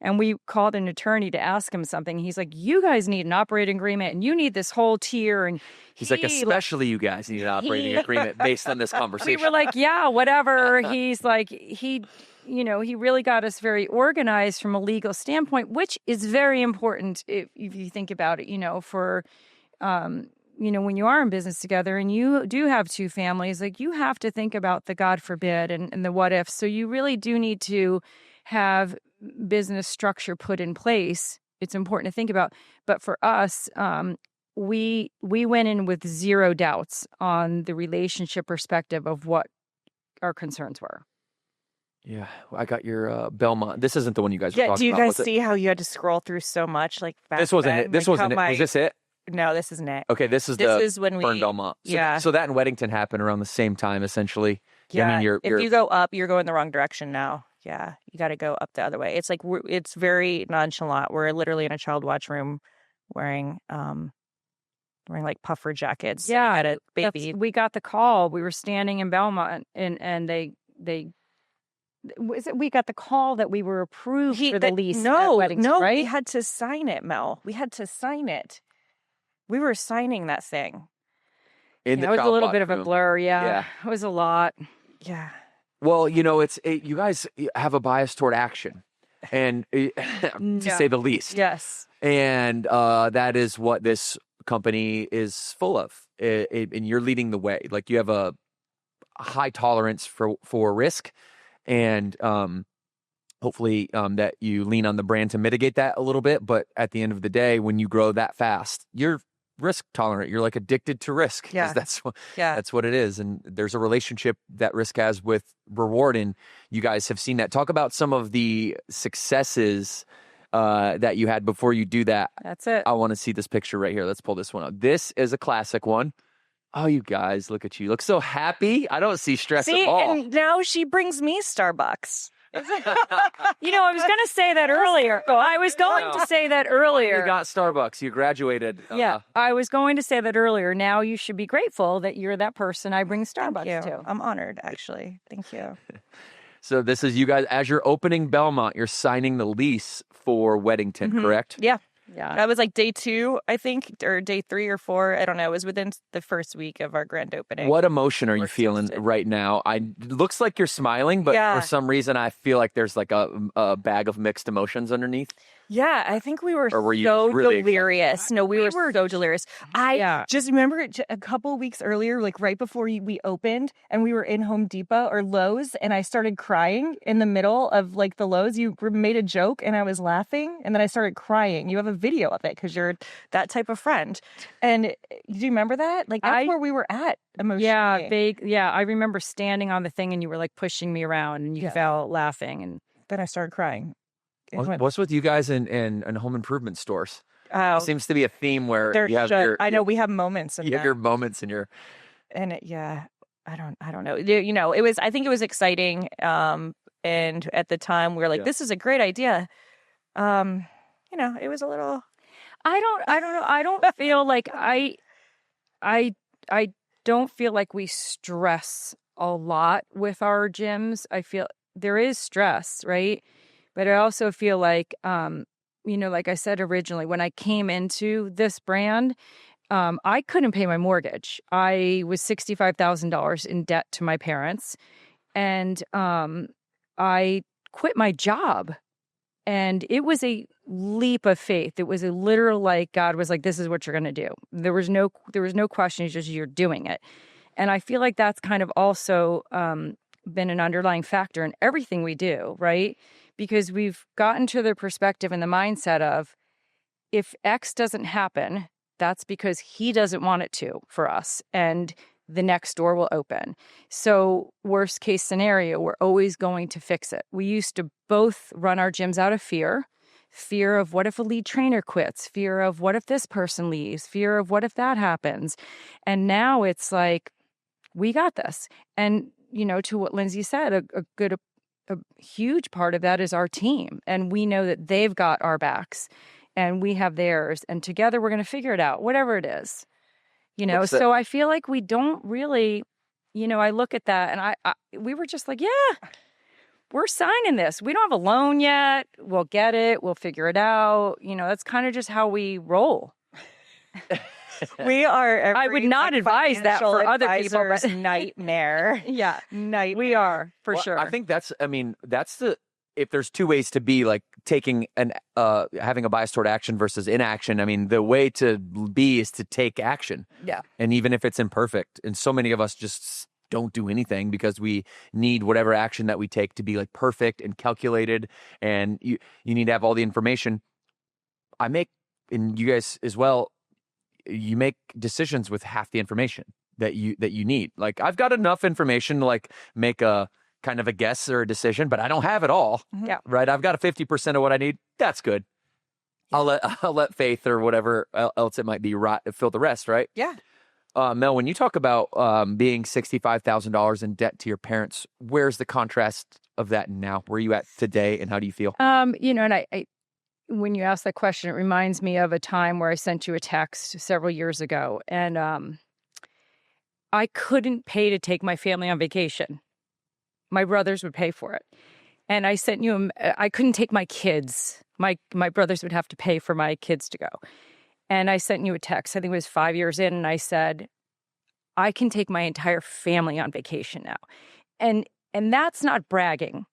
and we called an attorney to ask him something, he's like, you guys need an operating agreement and you need this whole tier. And he's like, especially you guys need an operating agreement based on this conversation. We were like, yeah, whatever. He's like, he really got us very organized from a legal standpoint, which is very important if you think about it, for, when you are in business together and you do have 2 families, like, you have to think about the God forbid and the what ifs. So you really do need to have business structure put in place. It's important to think about. But for us, we went in with 0 doubts on the relationship perspective of what our concerns were. Yeah, I got your Belmont. This isn't the one you guys were talking about. Do you guys see how you had to scroll through so much? Like, this wasn't it. This wasn't it. Was this it? No, this isn't it. Okay, this is when we Burn Belmont. So that in Weddington happened around the same time, essentially. Yeah. I mean, if you go up, you're going the wrong direction now. Yeah, you got to go up the other way. It's like it's very nonchalant. We're literally in a child watch room, wearing like puffer jackets. Yeah, at a baby. We got the call. We were standing in Belmont, and we got the call that we were approved for the lease. No, right? We had to sign it, Mel. We had to sign it. We were signing that thing. It was a little bit of a blur. Yeah, it was a lot. Yeah. Well, you guys have a bias toward action, and to say the least. Yes. And that is what this company is full of. And you're leading the way. Like, you have a high tolerance for risk, and hopefully that you lean on the brand to mitigate that a little bit. But at the end of the day, when you grow that fast, you're risk tolerant. You're like addicted to risk. Yeah. That's what it is. And there's a relationship that risk has with reward. And you guys have seen that. Talk about some of the successes that you had before you do that. That's it. I want to see this picture right here. Let's pull this one out. This is a classic one. Oh, you guys, look at you. You look so happy. I don't see stress at all. And now she brings me Starbucks. I was going to say that earlier. I was going to say that earlier. You got Starbucks. You graduated. Yeah, I was going to say that earlier. Now you should be grateful that you're that person I bring Starbucks to. I'm honored, actually. Thank you. So this is you guys, as you're opening Belmont, you're signing the lease for Weddington, correct? Yeah. Yeah. That was like day 2, I think, or day 3 or 4. I don't know. It was within the first week of our grand opening. What emotion are you Works feeling existed. right now? It looks like you're smiling, but Yeah. for some reason I feel like there's like a bag of mixed emotions underneath. Yeah, I think we were Or were you so really excited? delirious. No, we were so delirious. I Yeah. just remember a couple of weeks earlier, like right before we opened, and we were in Home Depot or Lowe's, and I started crying in the middle of like the Lowe's. You made a joke, and I was laughing, and then I started crying. You have a video of it because you're that type of friend. And do you remember that? Like that's where we were at emotionally. Yeah, vague. Yeah, I remember standing on the thing and you were like pushing me around and you fell laughing. And Then I started crying. What's with you guys in home improvement stores? Oh, Seems to be a theme where there you have should- your I know we have moments in you have that. your moments in your And I don't know. You know, I think it was exciting. And at the time we were like, this is a great idea. You know, it was a little, I don't know. I don't feel like I don't feel like we stress a lot with our gyms. I feel there is stress, right? But I also feel like, you know, like I said originally, when I came into this brand, I couldn't pay my mortgage. I was $65,000 in debt to my parents, and I quit my job. And it was a leap of faith. It was a literal, like, God was like, this is what you're going to do. There was no question. It's just, you're doing it. And I feel like that's kind of also been an underlying factor in everything we do, right? Because we've gotten to the perspective and the mindset of, if X doesn't happen, that's because he doesn't want it to for us. And the next door will open. So worst case scenario, we're always going to fix it. We used to both run our gyms out of fear of what if a lead trainer quits, fear of what if this person leaves, fear of what if that happens. And now it's like, we got this. And, you know, to what Lindsay said, a huge part of that is our team. And we know that they've got our backs and we have theirs. And together we're going to figure it out, whatever it is. You know, so I feel like we don't really, you know, I look at that and we were just like, yeah, we're signing this. We don't have a loan yet. We'll get it. We'll figure it out. You know, that's kind of just how we roll. we are. I would not advise that for other people. Nightmare. Yeah, nightmare. we are for sure. I think that's if there's two ways to be, like taking having a bias toward action versus inaction. I mean, the way to be is to take action. Yeah. And even if it's imperfect, and so many of us just don't do anything because we need whatever action that we take to be like perfect and calculated, and you need to have all the information. And you guys as well, you make decisions with half the information that you need. Like, I've got enough information to like make a kind of a guess or a decision, but I don't have it all. Yeah. Right. I've got a 50% of what I need. That's good. Yeah. I'll let faith or whatever else it might be fill the rest. Right. Yeah. Mel, when you talk about being $65,000 in debt to your parents, where's the contrast of that now? Where are you at today, and how do you feel? You know, and I when you ask that question, it reminds me of a time where I sent you a text several years ago, and I couldn't pay to take my family on vacation. My brothers would pay for it. And I sent you, I couldn't take my kids. My brothers would have to pay for my kids to go. And I sent you a text, I think it was 5 years in, and I said, I can take my entire family on vacation now. And that's not bragging.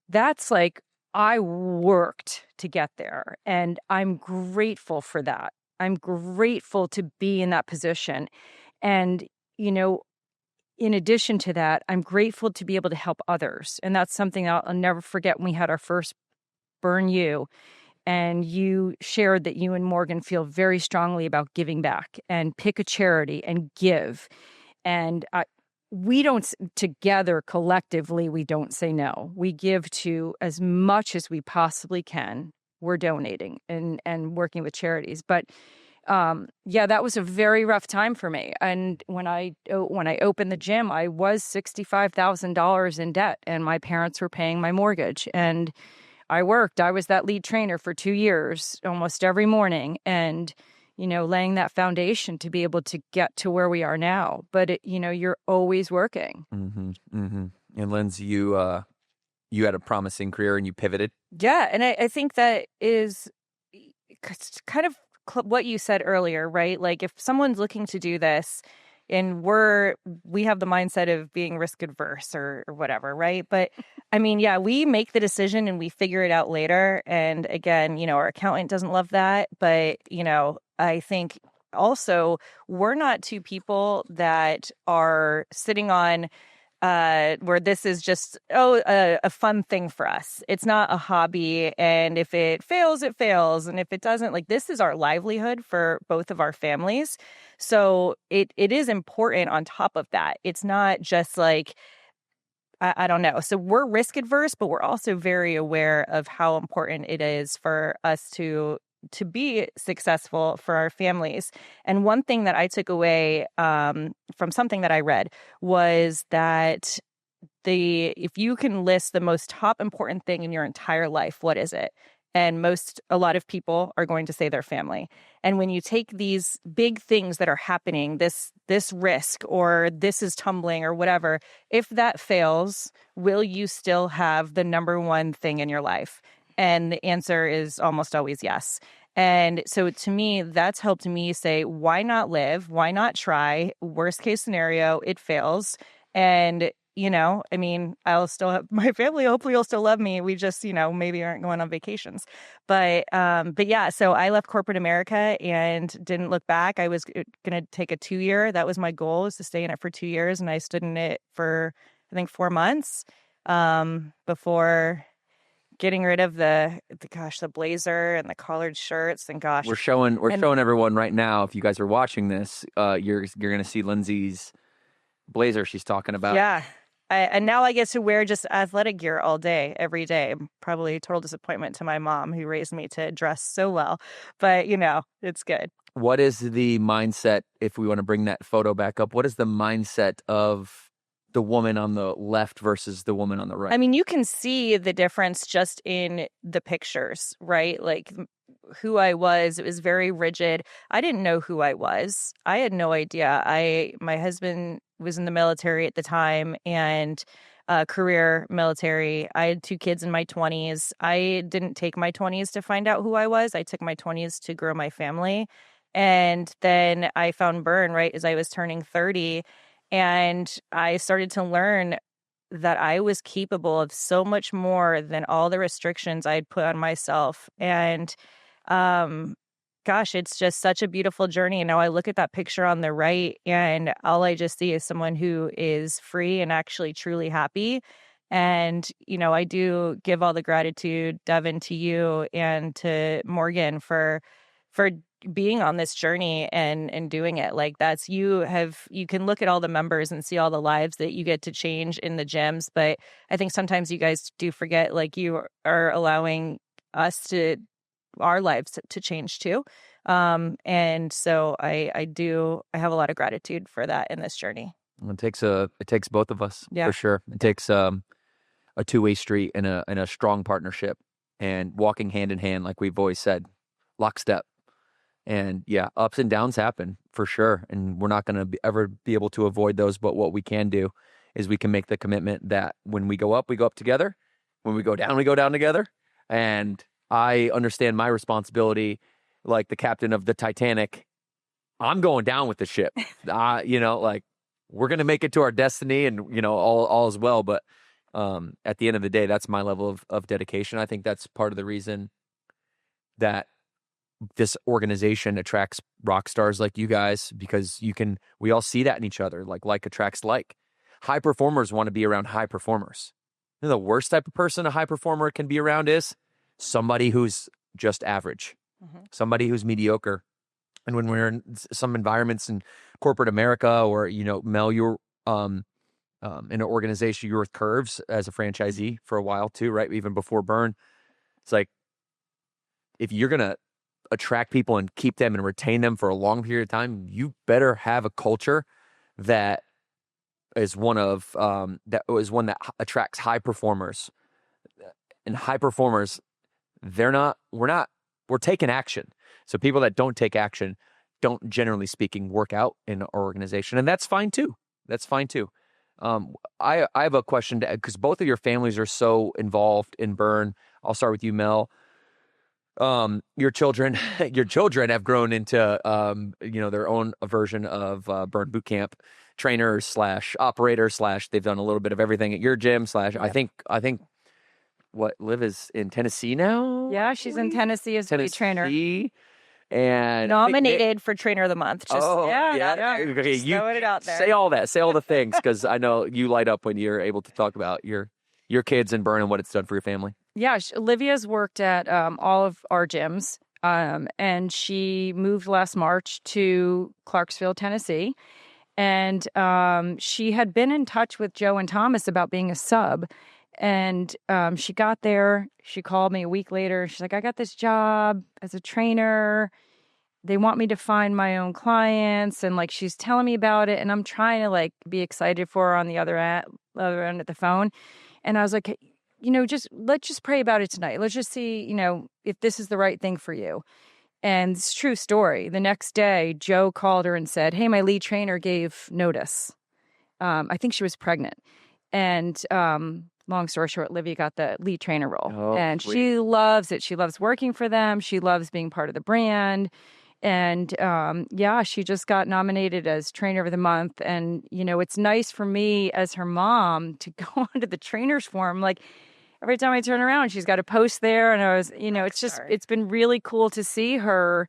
That's like, I worked to get there. And I'm grateful for that. I'm grateful to be in that position. And, you know, in addition to that, I'm grateful to be able to help others. And that's something I'll never forget when we had our first Burn You. And you shared that you and Morgan feel very strongly about giving back and pick a charity and give. And we don't, together, collectively, we don't say no. We give to as much as we possibly can. We're donating and working with charities. But yeah, that was a very rough time for me. And when I opened the gym, I was $65,000 in debt, and my parents were paying my mortgage. And I worked. I was that lead trainer for 2 years, almost every morning, and you know, laying that foundation to be able to get to where we are now. But you know, you're always working. Mm-hmm, mm-hmm. And Lindsay, you had a promising career and you pivoted. Yeah, and I think that is kind of what you said earlier, right? Like if someone's looking to do this and we have the mindset of being risk adverse or whatever, right? But I mean, yeah, we make the decision and we figure it out later. And again, our accountant doesn't love that, but I think also we're not two people that are sitting on where this is just a fun thing for us. It's not a hobby, and if it fails, it fails, and if it doesn't, like this is our livelihood for both of our families. So it is important. On top of that, it's not just like I don't know. So we're risk adverse, but we're also very aware of how important it is for us to be successful for our families. And one thing that I took away from something that I read was that if you can list the most top important thing in your entire life, what is it? And a lot of people are going to say their family. And when you take these big things that are happening, this risk or this is tumbling or whatever, if that fails, will you still have the number one thing in your life? And the answer is almost always yes. And so to me, that's helped me say, why not live? Why not try? Worst case scenario, it fails. And I mean, I'll still have my family. Hopefully you'll still love me. We just, maybe aren't going on vacations. But yeah, so I left corporate America and didn't look back. I was going to take a 2-year. That was my goal, is to stay in it for 2 years. And I stood in it for, I think, 4 months before getting rid of the blazer and the collared shirts. And gosh, we're showing everyone right now. If you guys are watching this, you're going to see Lindsay's blazer she's talking about. Yeah. And now I get to wear just athletic gear all day, every day. Probably a total disappointment to my mom, who raised me to dress so well. But, it's good. What is the mindset, if we want to bring that photo back up, what is the mindset of the woman on the left versus the woman on the right? I mean, you can see the difference just in the pictures, right? Like who I was, it was very rigid. I didn't know who I was. I had no idea. My husband was in the military at the time, and career military. I had 2 kids in my 20s. I didn't take my 20s to find out who I was. I took my 20s to grow my family. And then I found Burn right as I was turning 30. And I started to learn that I was capable of so much more than all the restrictions I'd put on myself. And gosh, it's just such a beautiful journey. And now I look at that picture on the right, and all I just see is someone who is free and actually truly happy. And, I do give all the gratitude, Devin, to you and to Morgan for being on this journey and doing it. Like you can look at all the members and see all the lives that you get to change in the gyms. But I think sometimes you guys do forget, like, you are allowing our lives to change too. And so I have a lot of gratitude for that in this journey. It takes both of us, yeah, for sure. It takes a 2-way street and a strong partnership, and walking hand in hand, like we've always said, lockstep. And yeah, ups and downs happen for sure. And we're not going to ever be able to avoid those. But what we can do is we can make the commitment that when we go up together. When we go down together. And I understand my responsibility, like the captain of the Titanic. I'm going down with the ship. Like, we're going to make it to our destiny, and, all is well. But at the end of the day, that's my level of dedication. I think that's part of the reason that this organization attracts rock stars like you guys, because we all see that in each other. Like attracts like. High performers want to be around high performers. The worst type of person a high performer can be around is somebody who's just average, somebody who's mediocre. And when we're in some environments in corporate America, or, Mel, you're in an organization, you're with Curves as a franchisee for a while too, right? Even before Burn. It's like, if you're going to attract people and keep them and retain them for a long period of time, you better have a culture that is one that attracts high performers. And high performers, we're taking action. So people that don't take action don't, generally speaking, work out in our organization. And that's fine too. I have a question, because both of your families are so involved in Burn. I'll start with you, Mel. your children have grown into their own version of Burn Boot Camp trainers slash operators slash they've done a little bit of everything at your gym slash I think what Liv is in Tennessee now. Yeah, she's in Tennessee as a trainer. And nominated for Trainer of the Month. Just Okay, just throwing it out there. Say all the things because I know you light up when you're able to talk about your kids and Burn and what it's done for your family. Yeah, Olivia's worked at all of our gyms, and she moved last March to Clarksville, Tennessee, and she had been in touch with Joe and Thomas about being a sub. And she got there. She called me a week later. She's like, I got this job as a trainer. They want me to find my own clients. And like, she's telling me about it. And I'm trying to like be excited for her on the other end of the phone. And I was like, let's just pray about it tonight. Let's just see, if this is the right thing for you. And it's a true story. The next day, Joe called her and said, hey, my lead trainer gave notice. I think she was pregnant. And long story short, Livia got the lead trainer role. And sweet. She loves it. She loves working for them. She loves being part of the brand. And she just got nominated as Trainer of the Month. And, it's nice for me as her mom to go onto the trainers forum. Like every time I turn around, she's got a post there. And I was, it's been really cool to see her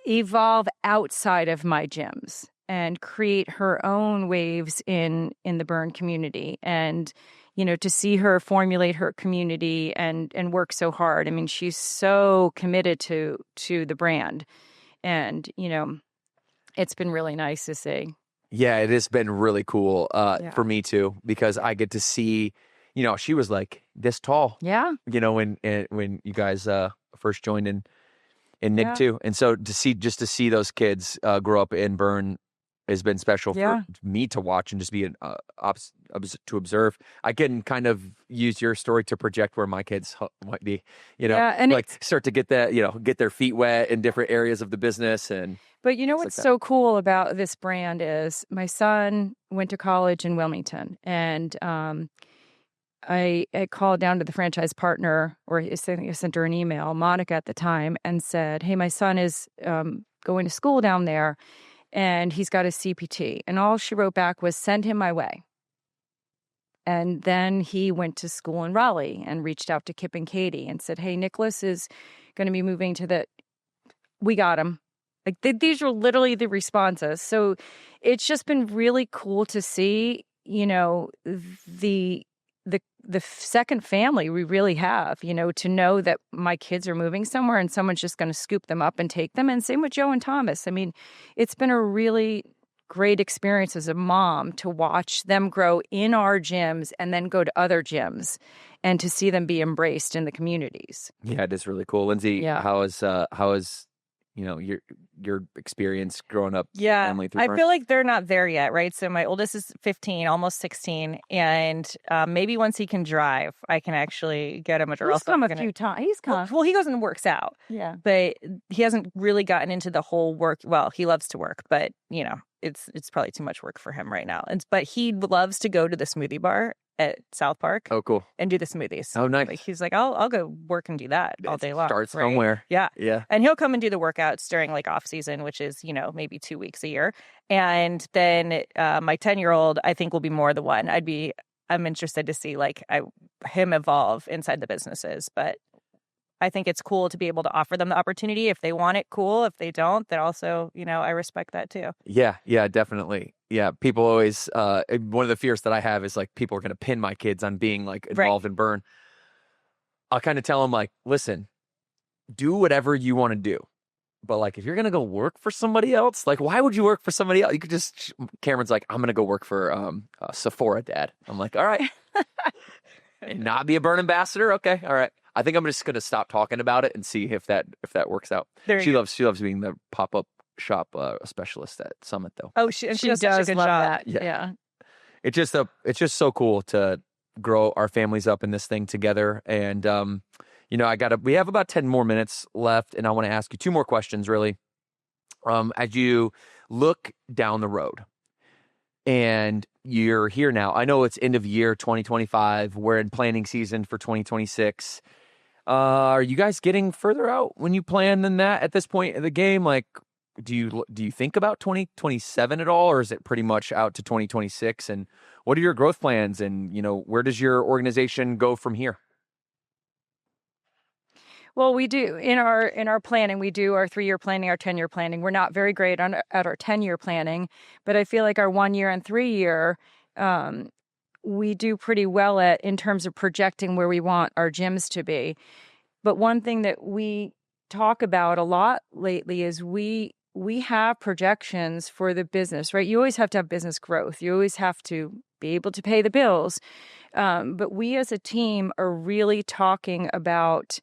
evolve outside of my gyms and create her own waves in the Burn community. And, to see her formulate her community and work so hard. I mean, she's so committed to the brand. And, it's been really nice to see. Yeah, it has been really cool for me too, because I get to see, she was like this tall. Yeah. When you guys first joined in Nick too. And so to see those kids grow up in Burn has been special for me to watch and just be to observe. I can kind of use your story to project where my kids might be, and like start to get that, get their feet wet in different areas of the business. But what's so cool about this brand is my son went to college in Wilmington, and I called down to the franchise partner, or I sent her an email, Monica at the time, and said, hey, my son is going to school down there. And he's got a CPT. And all she wrote back was, send him my way. And then he went to school in Raleigh and reached out to Kip and Katie and said, hey, Nicholas is going to be moving to we got him. Like these were literally the responses. So it's just been really cool to see, the second family we really have, to know that my kids are moving somewhere and someone's just going to scoop them up and take them. And same with Joe and Thomas. I mean, it's been a really great experience as a mom to watch them grow in our gyms and then go to other gyms and to see them be embraced in the communities. Yeah, it is really cool. Lindsay, how is your experience growing up? Family through I Burn? feel like they're not there yet, right? So my oldest is 15, almost 16, and maybe once he can drive, I can actually get him a girl. He's come a few times. He's come. Well, he goes and works out. Yeah, but he hasn't really gotten into the whole work. Well, he loves to work, but it's probably too much work for him right now. But he loves to go to the smoothie bar at South Park. Oh, cool. And do the smoothies. Oh, nice. Like, he's like, I'll go work and do that all day long. Start somewhere. Yeah. Yeah. And he'll come and do the workouts during like off season, which is, maybe 2 weeks a year. And then my 10-year-old, I think, will be more the one. I'm interested to see him evolve inside the businesses. But I think it's cool to be able to offer them the opportunity. If they want it, cool. If they don't, then also, I respect that too. Yeah, definitely. Yeah, people always, one of the fears that I have is like people are going to pin my kids on being like involved in Burn. I'll kind of tell them like, listen, do whatever you want to do. But like, if you're going to go work for somebody else, like, why would you work for somebody else? You could just, Cameron's like, I'm going to go work for Sephora, Dad. I'm like, all right. And not be a Burn ambassador? Okay, all right. I think I'm just going to stop talking about it and see if that works out. She loves being the pop-up shop specialist at Summit, though. Oh, she does such a good love job. that. Yeah. It's just so cool to grow our families up in this thing together. And we have about 10 more minutes left, and I want to ask you 2 more questions, really. As you look down the road, and you're here now. I know it's end of year 2025. We're in planning season for 2026. Are you guys getting further out when you plan than that at this point in the game? Like, do you think about 2027 at all, or is it pretty much out to 2026? And what are your growth plans? And, where does your organization go from here? Well, we do in our planning. We do our 3-year planning, our 10-year planning. We're not very great at our 10-year planning, but I feel like our 1-year and 3-year, we do pretty well at in terms of projecting where we want our gyms to be. But one thing that we talk about a lot lately is we have projections for the business, right? You always have to have business growth. You always have to be able to pay the bills. But we as a team are really talking about,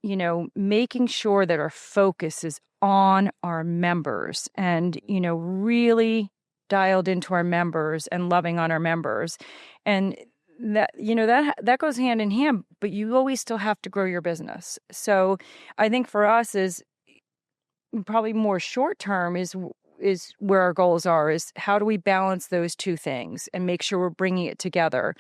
making sure that our focus is on our members and, really dialed into our members and loving on our members. And that goes hand in hand, but you always still have to grow your business. So I think for us is probably more short term is where our goals are, is how do we balance those two things and make sure we're bringing it together.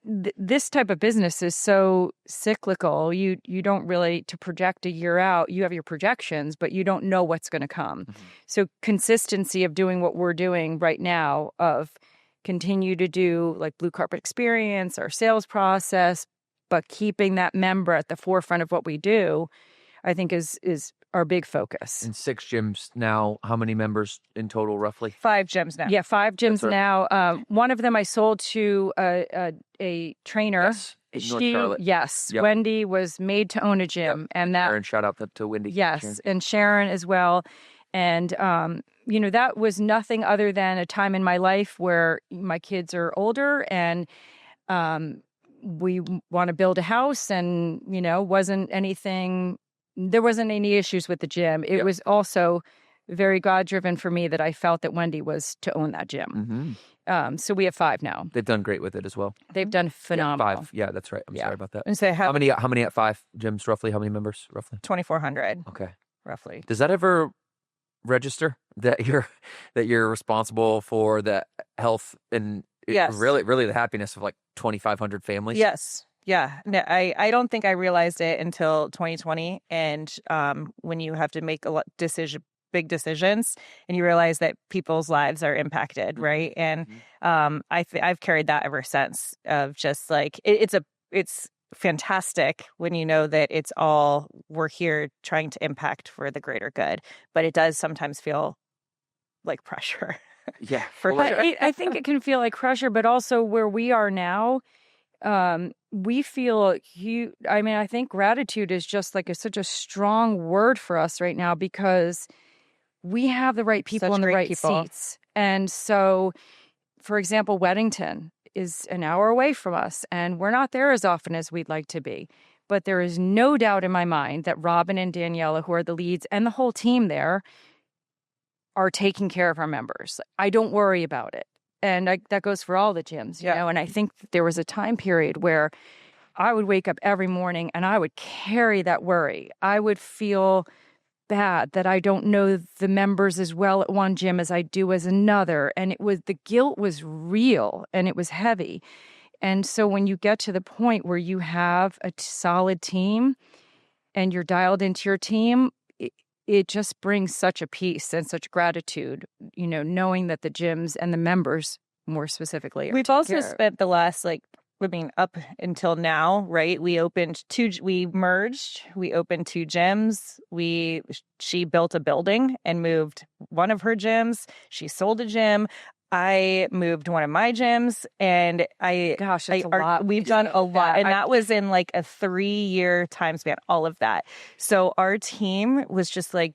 This type of business is so cyclical. You don't really, to project a year out, you have your projections, but you don't know what's going to come. Mm-hmm. So consistency of doing what we're doing right now, of continue to do like Blue Carpet Experience, our sales process, but keeping that member at the forefront of what we do, I think is our big focus. And 6 gyms now. How many members in total, roughly? 5 gyms now. Yeah, 5 gyms now. One of them I sold to a trainer. Yes, in North Charlotte. Yes, yep. Wendy was made to own a gym, yep. and that. Sharon, shout out to Wendy. Yes, Sharon. And Sharon as well. And that was nothing other than a time in my life where my kids are older, and we want to build a house, and wasn't anything. There wasn't any issues with the gym. It was also very God-driven for me that I felt that Wendy was to own that gym. Mm-hmm. So we have 5 now. They've done great with it as well. They've done phenomenal. Yeah, 5. Yeah, that's right. I'm sorry about that. And so how many at 5 gyms roughly? How many members roughly? 2,400. Okay, roughly. Does that ever register that you're responsible for the health and yes. really the happiness of like 2,500 families? Yes. Yeah, no, I don't think I realized it until 2020. And when you have to make big decisions, and you realize that people's lives are impacted, right? And I've carried that ever since. Of just like it's fantastic when you know that it's all we're here trying to impact for the greater good, but it does sometimes feel like pressure. Yeah, for sure. I think it can feel like pressure, but also where we are now. We feel I think gratitude is just like such a strong word for us right now, because we have the right people in the right seats. And so, for example, Weddington is an hour away from us, and we're not there as often as we'd like to be. But there is no doubt in my mind that Robin and Daniela, who are the leads, and the whole team there, are taking care of our members. I don't worry about it. And that goes for all the gyms, you know. And I think there was a time period where I would wake up every morning and I would carry that worry. I would feel bad that I don't know the members as well at one gym as I do as another. And the guilt was real and it was heavy. And so when you get to the point where you have a solid team and you're dialed into your team, it just brings such a peace and such gratitude, knowing that the gyms and the members, more specifically, we've also spent the last, up until now, right? We opened we merged, we opened 2 gyms. She built a building and moved one of her gyms. She sold a gym. I moved one of my gyms, and that's a lot. We've done a lot, and that was in like a 3-year time span, all of that. So our team was just like,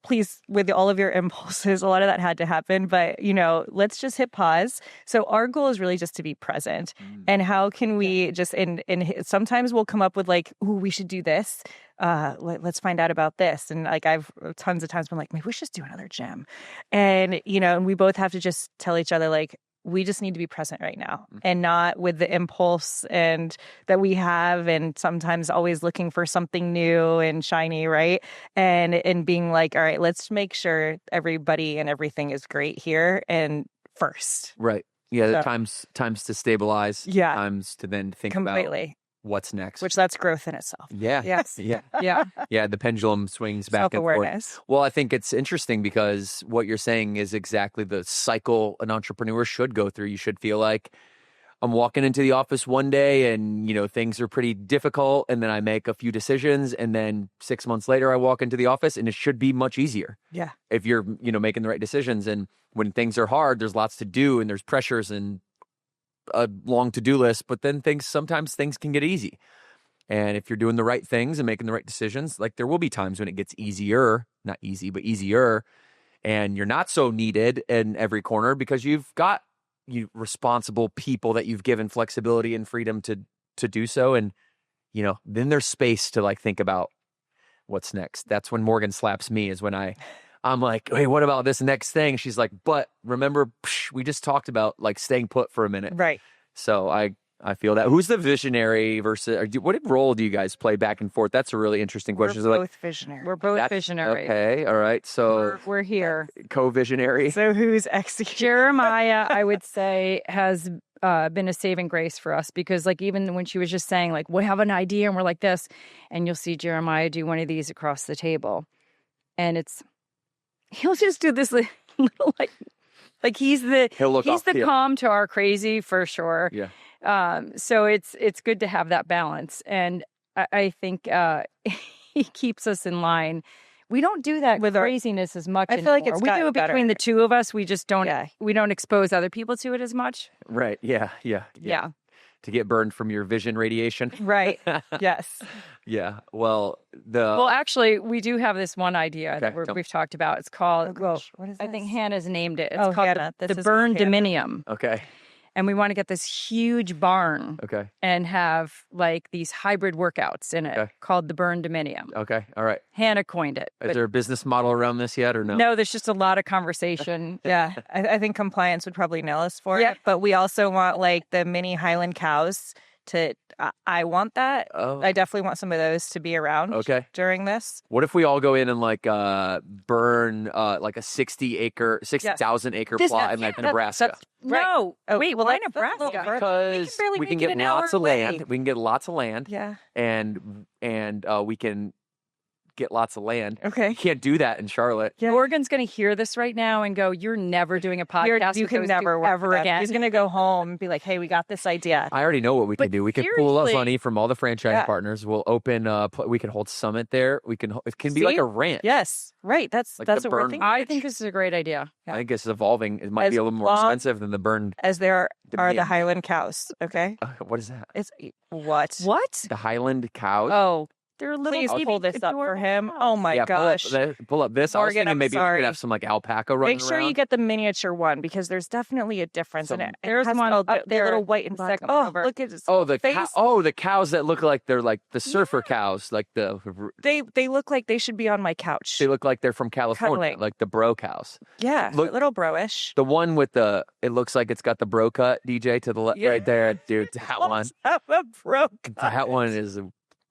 please, with all of your impulses, a lot of that had to happen, but let's just hit pause. So our goal is really just to be present. And how can we just, and sometimes we'll come up with like, ooh, we should do this. Let's find out about this. And like, I've tons of times been like, maybe we should do another gym. And, and we both have to just tell each other, like, we just need to be present right now, and not with the impulse and that we have, and sometimes always looking for something new and shiny, right? And being like, all right, let's make sure everybody and everything is great here and first. Right. Yeah, the times to stabilize, times to then think completely. what's next. Which that's growth in itself. Yeah. Yes. Yeah. Yeah. Yeah. The pendulum swings back and forth. Self-awareness. Well, I think it's interesting because what you're saying is exactly the cycle an entrepreneur should go through. You should feel like I'm walking into the office one day and, things are pretty difficult. And then I make a few decisions. And then 6 months later, I walk into the office and it should be much easier. Yeah. If you're, making the right decisions. And when things are hard, there's lots to do and there's pressures and a long to-do list. But then sometimes things can get easy. And if you're doing the right things and making the right decisions, like there will be times when it gets easier, not easy, but easier. And you're not so needed in every corner because you've got responsible people that you've given flexibility and freedom to do so. And, then there's space to like think about what's next. That's when Morgan slaps me, is when I'm like, hey, what about this next thing? She's like, but remember, we just talked about like staying put for a minute. Right. So I feel that. Who's the visionary versus, what role do you guys play back and forth? That's a really interesting question. We're both visionary. We're both visionary. Okay. All right. So We're here. co-visionary. So who's executing? Jeremiah, I would say, has been a saving grace for us, because like even when she was just saying like, we have an idea and we're like this, and you'll see Jeremiah do one of these across the table, and he'll just do this little like he's the calm to our crazy, for sure. Yeah. So it's good to have that balance, and I think he keeps us in line. We don't do that with craziness as much. I feel like anymore. it's we do it better between the two of us. We just don't. Yeah. We don't expose other people to it as much. Right. Yeah. To get burned from your vision radiation. Right. Yes. Yeah. Well, actually, we do have this one idea that we've talked about. It's called. What is this? I think Hannah's named it. It's called Hannah. the Burn Dominium. Okay. And we want to get this huge barn. Okay. And have like these hybrid workouts in it called the Burn Dominium. Okay. All right. Hannah coined it. Is there a business model around this yet, or no? No, there's just a lot of conversation. Yeah. I think compliance would probably nail us for it. But we also want like the mini Highland cows I want that. Oh. I definitely want some of those to be around during this. What if we all go in and like burn like a 60,000 acre plot in like Nebraska? No. Oh, wait, why Nebraska? Because we can get lots of land. We can get lots of land. Yeah. And we can get lots of land. Okay. You can't do that in Charlotte. Yeah. Morgan's going to hear this right now and go, you're never doing a podcast. You can never work ever again. He's going to go home and be like, hey, we got this idea. I already know what we can do. We can pool up money from all the franchise partners. We'll open we can hold Summit there. It can be like a ranch. Yes. Right. That's what we're thinking. I think this is a great idea. I think it's evolving. It might be a little more expensive than the burned. As there are the Highland cows. Okay. What is that? It's what? The Highland cows. Oh. They're little. Please pull this up for him. Oh my gosh! Pull up this. I was thinking maybe we could have some like alpaca running around. Make sure you get the miniature one, because there's definitely a difference in it. There's one up there, little white and black. Oh, look at this. The cows that look like they're like the surfer cows, like they look like they should be on my couch. They look like they're from California, cuddling. like the bro cows. Yeah, a little bro-ish. The one with it looks like it's got the bro cut, DJ, to the left, right there, dude. That one. Have a bro cut. That one is.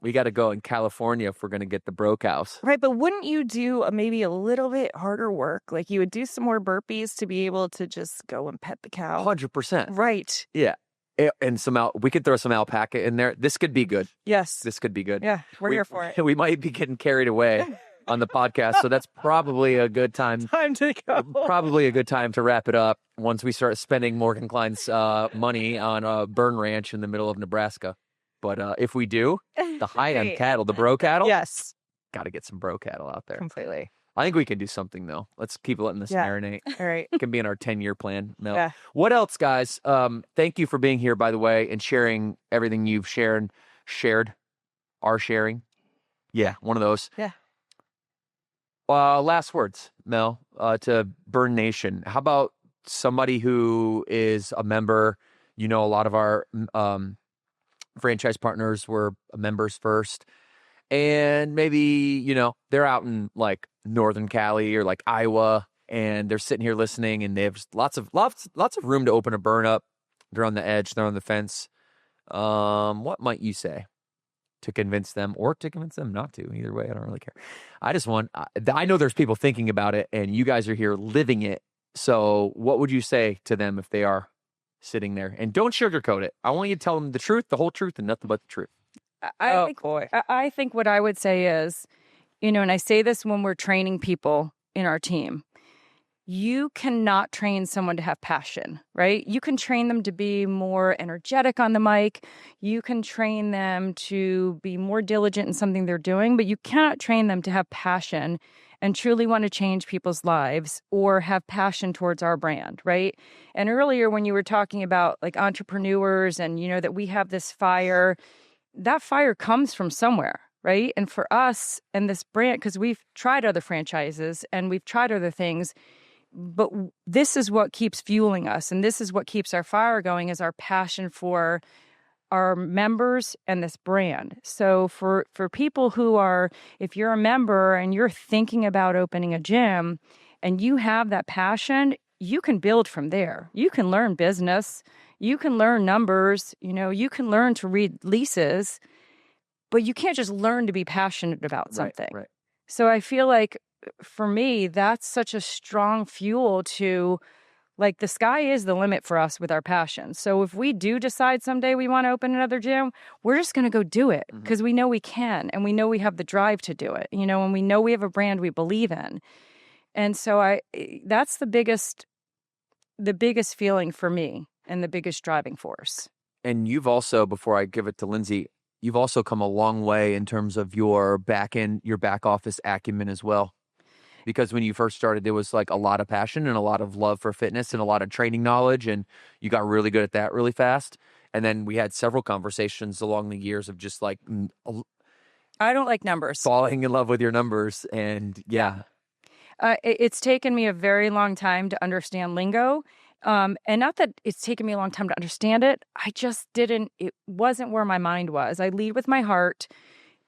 We got to go in California if we're going to get the bro cows. Right, but wouldn't you do maybe a little bit harder work? Like you would do some more burpees to be able to just go and pet the cow? 100%. Right. Yeah. And we could throw some alpaca in there. This could be good. Yes. This could be good. Yeah, we're here for it. We might be getting carried away on the podcast, so that's probably a good time. Time to go. Probably a good time to wrap it up once we start spending Morgan Klein's money on a burn ranch in the middle of Nebraska. But if we do, the high-end cattle, the bro cattle, yes, got to get some bro cattle out there. Completely. I think we can do something, though. Let's keep letting this marinate. All right. It can be in our 10-year plan. No. Yeah. What else, guys? Thank you for being here, by the way, and sharing everything you've are sharing. Yeah, one of those. Yeah. Last words, Mel, to Burn Nation. How about somebody who is a member? A lot of our franchise partners were members first, and maybe they're out in like Northern Cali or like Iowa, and they're sitting here listening, and they have lots of room to open a burn up. They're on the edge, they're on the fence. What might you say to convince them, or to convince them not to? Either way, I don't really care. I know there's people thinking about it, and you guys are here living it. So what would you say to them if they are sitting there? And don't sugarcoat it. I want you to tell them the truth, the whole truth, and nothing but the truth. Oh, boy. I think what I would say is, and I say this when we're training people in our team, you cannot train someone to have passion, right? You can train them to be more energetic on the mic. You can train them to be more diligent in something they're doing, but you cannot train them to have passion and truly want to change people's lives or have passion towards our brand, right? And earlier when you were talking about like entrepreneurs and, that we have this fire, that fire comes from somewhere, right? And for us and this brand, because we've tried other franchises and we've tried other things, but this is what keeps fueling us, and this is what keeps our fire going, is our passion for our members and this brand. So for people who are, if you're a member and you're thinking about opening a gym and you have that passion, you can build from there. You can learn business, you can learn numbers, you can learn to read leases, but you can't just learn to be passionate about something. Right. So I feel like for me, that's such a strong fuel to, like, the sky is the limit for us with our passion. So if we do decide someday we want to open another gym, we're just going to go do it because we know we can, and we know we have the drive to do it, and we know we have a brand we believe in. And so that's the biggest feeling for me and the biggest driving force. And you've also, before I give it to Lindsay, you've also come a long way in terms of your back office acumen as well. Because when you first started, there was like a lot of passion and a lot of love for fitness and a lot of training knowledge, and you got really good at that really fast. And then we had several conversations along the years of just like I don't like numbers. Falling in love with your numbers. And yeah. It's taken me a very long time to understand lingo. And not that it's taken me a long time to understand it. It wasn't where my mind was. I lead with my heart,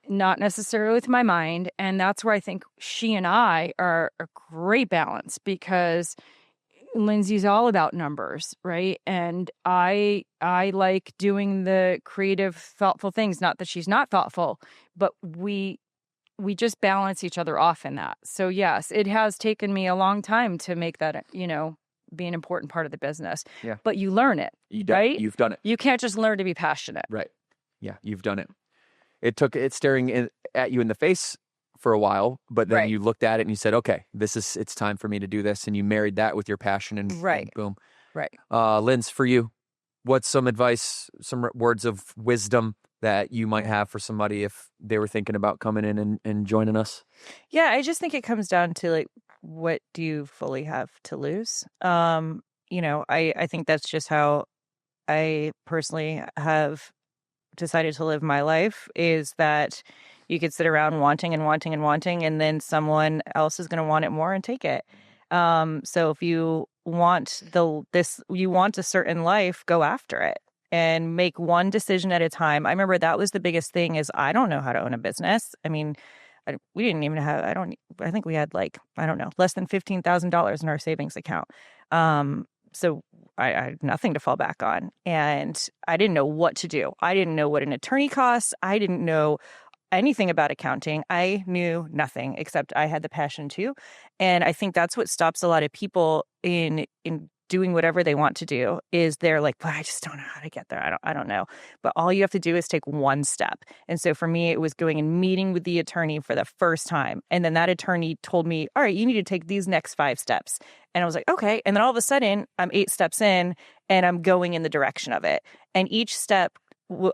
not necessarily with my mind. And that's where I think she and I are a great balance, because Lindsay's all about numbers, right? And I like doing the creative, thoughtful things. Not that she's not thoughtful, but we just balance each other off in that. So yes, it has taken me a long time to make that, be an important part of the business. Yeah. But you learn it, right? You've done it. You can't just learn to be passionate. Right. Yeah, you've done it. It took it staring at you in the face for a while, but then you looked at it and you said, okay, it's time for me to do this. And you married that with your passion and boom. Right. Linz, for you, what's some advice, some words of wisdom that you might have for somebody if they were thinking about coming in and joining us? Yeah, I just think it comes down to like, what do you fully have to lose? I think that's just how I personally have decided to live my life, is that you could sit around wanting and wanting and wanting, and then someone else is going to want it more and take it. So if you want a certain life, go after it and make one decision at a time. I remember that was the biggest thing, is I don't know how to own a business. I mean, we didn't even have, I think we had less than $15,000 in our savings account. So I had nothing to fall back on, and I didn't know what to do. I didn't know what an attorney costs. I didn't know anything about accounting. I knew nothing, except I had the passion too. And I think that's what stops a lot of people in doing whatever they want to do, is they're like, but I just don't know how to get there. I don't know. But all you have to do is take one step. And so for me, it was going and meeting with the attorney for the first time. And then that attorney told me, all right, you need to take these next 5 steps. And I was like, okay. And then all of a sudden I'm 8 steps in and I'm going in the direction of it. And each step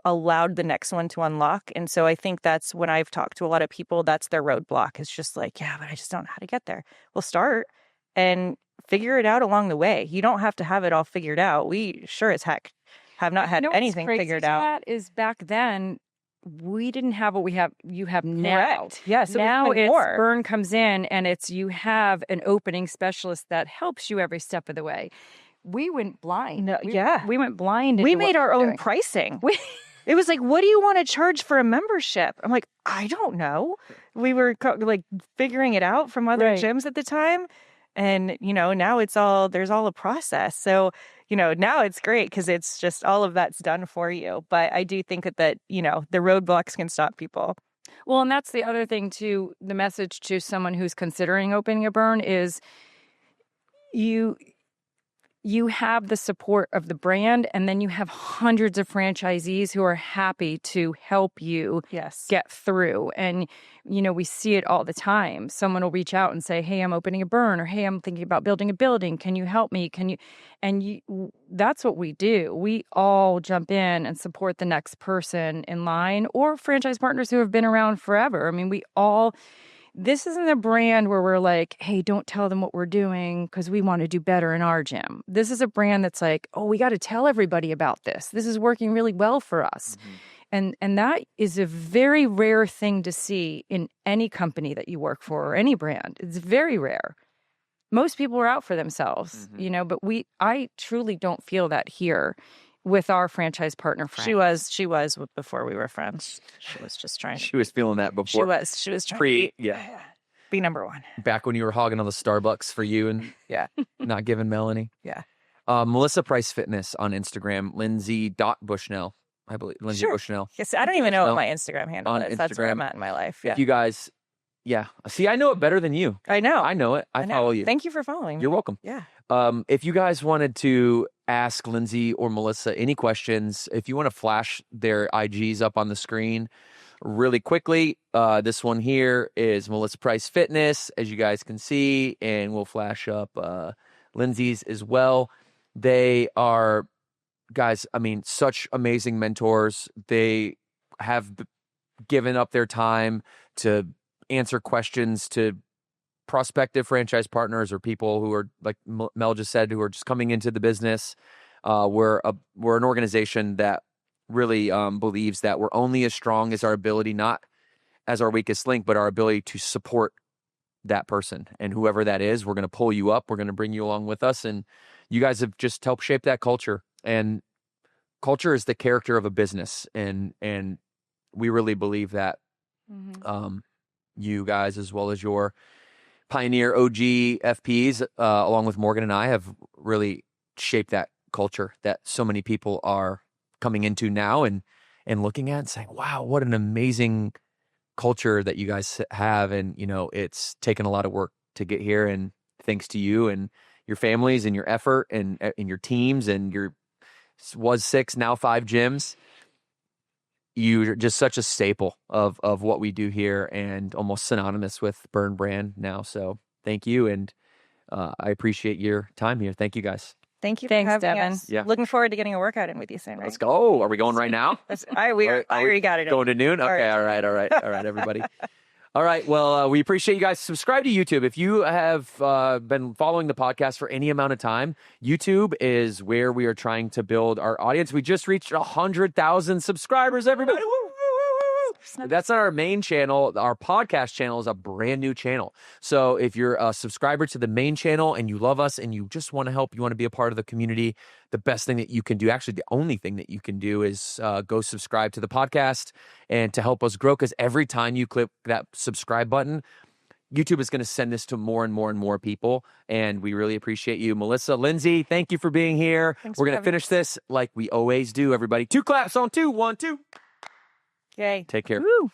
allowed the next one to unlock. And so I think that's when I've talked to a lot of people, that's their roadblock. It's just like, yeah, but I just don't know how to get there. Well, start and figure it out along the way. You don't have to have it all figured out. We sure as heck have not had anything figured out. That is, back then, we didn't have what you have now. Correct. Yes. Now Burn comes in and you have an opening specialist that helps you every step of the way. We went blind. We went blind. We made our own pricing. It was like, what do you want to charge for a membership? I'm like, I don't know. We were like figuring it out from other gyms at the time. And, now there's all a process. So, now it's great because it's just all of that's done for you. But I do think that, the roadblocks can stop people. Well, and that's the other thing too. The message to someone who's considering opening a burn is you have the support of the brand, and then you have hundreds of franchisees who are happy to help you Yes. get through. And, we see it all the time. Someone will reach out and say, hey, I'm opening a burn, or hey, I'm thinking about building a building. Can you help me? That's what we do. We all jump in and support the next person in line, or franchise partners who have been around forever. I mean, this isn't a brand where we're like, hey, don't tell them what we're doing because we want to do better in our gym. This is a brand that's like, oh, we got to tell everybody about this. This is working really well for us. And that is a very rare thing to see in any company that you work for, or any brand. It's very rare. Most people are out for themselves, but I truly don't feel that here with our franchise partner friends. She was before we were friends. She was just trying. She was feeling that before. She was trying to be number one. Back when you were hogging on the Starbucks for you and not giving Melanie. Yeah. Melissa Price Fitness on Instagram, Lindsay.Bushnell, I believe. Lindsay Bushnell. Yes, I don't even know what my Instagram handle is. That's where Instagram. I'm at in my life. If you guys, see, I know it better than you. I know. I know it. I follow you. Thank you for following me. You're welcome. Yeah. If you guys wanted to ask Lindsay or Melissa any questions, if you want to flash their IGs up on the screen really quickly, this one here is Melissa Price Fitness, as you guys can see, and we'll flash up Lindsay's as well. They are, guys, I mean, such amazing mentors. They have given up their time to answer questions to prospective franchise partners or people who are, like Mel just said, who are just coming into the business. We're an organization that really believes that we're only as strong as our ability, not as our weakest link, but our ability to support that person. And whoever that is, we're going to pull you up. We're going to bring you along with us. And you guys have just helped shape that culture. And culture is the character of a business. And we really believe that you guys, as well as your pioneer OG FPs, along with Morgan and I, have really shaped that culture that so many people are coming into now and looking at and saying, wow, what an amazing culture that you guys have. And, it's taken a lot of work to get here. And thanks to you and your families and your effort and your teams and your 6, now 5 gyms. You're just such a staple of what we do here and almost synonymous with Burn Brand now. So thank you. And I appreciate your time here. Thank you, guys. Thank you. Thanks, for having Devin. us. Yeah. Looking forward to getting a workout in with you soon. Right? Let's go. Are we going right now? I already got it. Going to noon? Okay. All right, everybody. All right. Well, we appreciate you guys. Subscribe to YouTube. If you have been following the podcast for any amount of time, YouTube is where we are trying to build our audience. We just reached 100,000 subscribers, everybody. Woo, woo, woo, woo. That's not our main channel. Our podcast channel is a brand new channel. So if you're a subscriber to the main channel and you love us and you just want to help, you want to be a part of the community, the best thing that you can do, actually the only thing that you can do, is go subscribe to the podcast and to help us grow. Because every time you click that subscribe button, YouTube is going to send this to more and more and more people. And we really appreciate you. Melissa, Lindsay, thank you for being here. We're going to finish this like we always do, everybody. 2 claps on 2. 1, 2. Yay. Take care. Woo.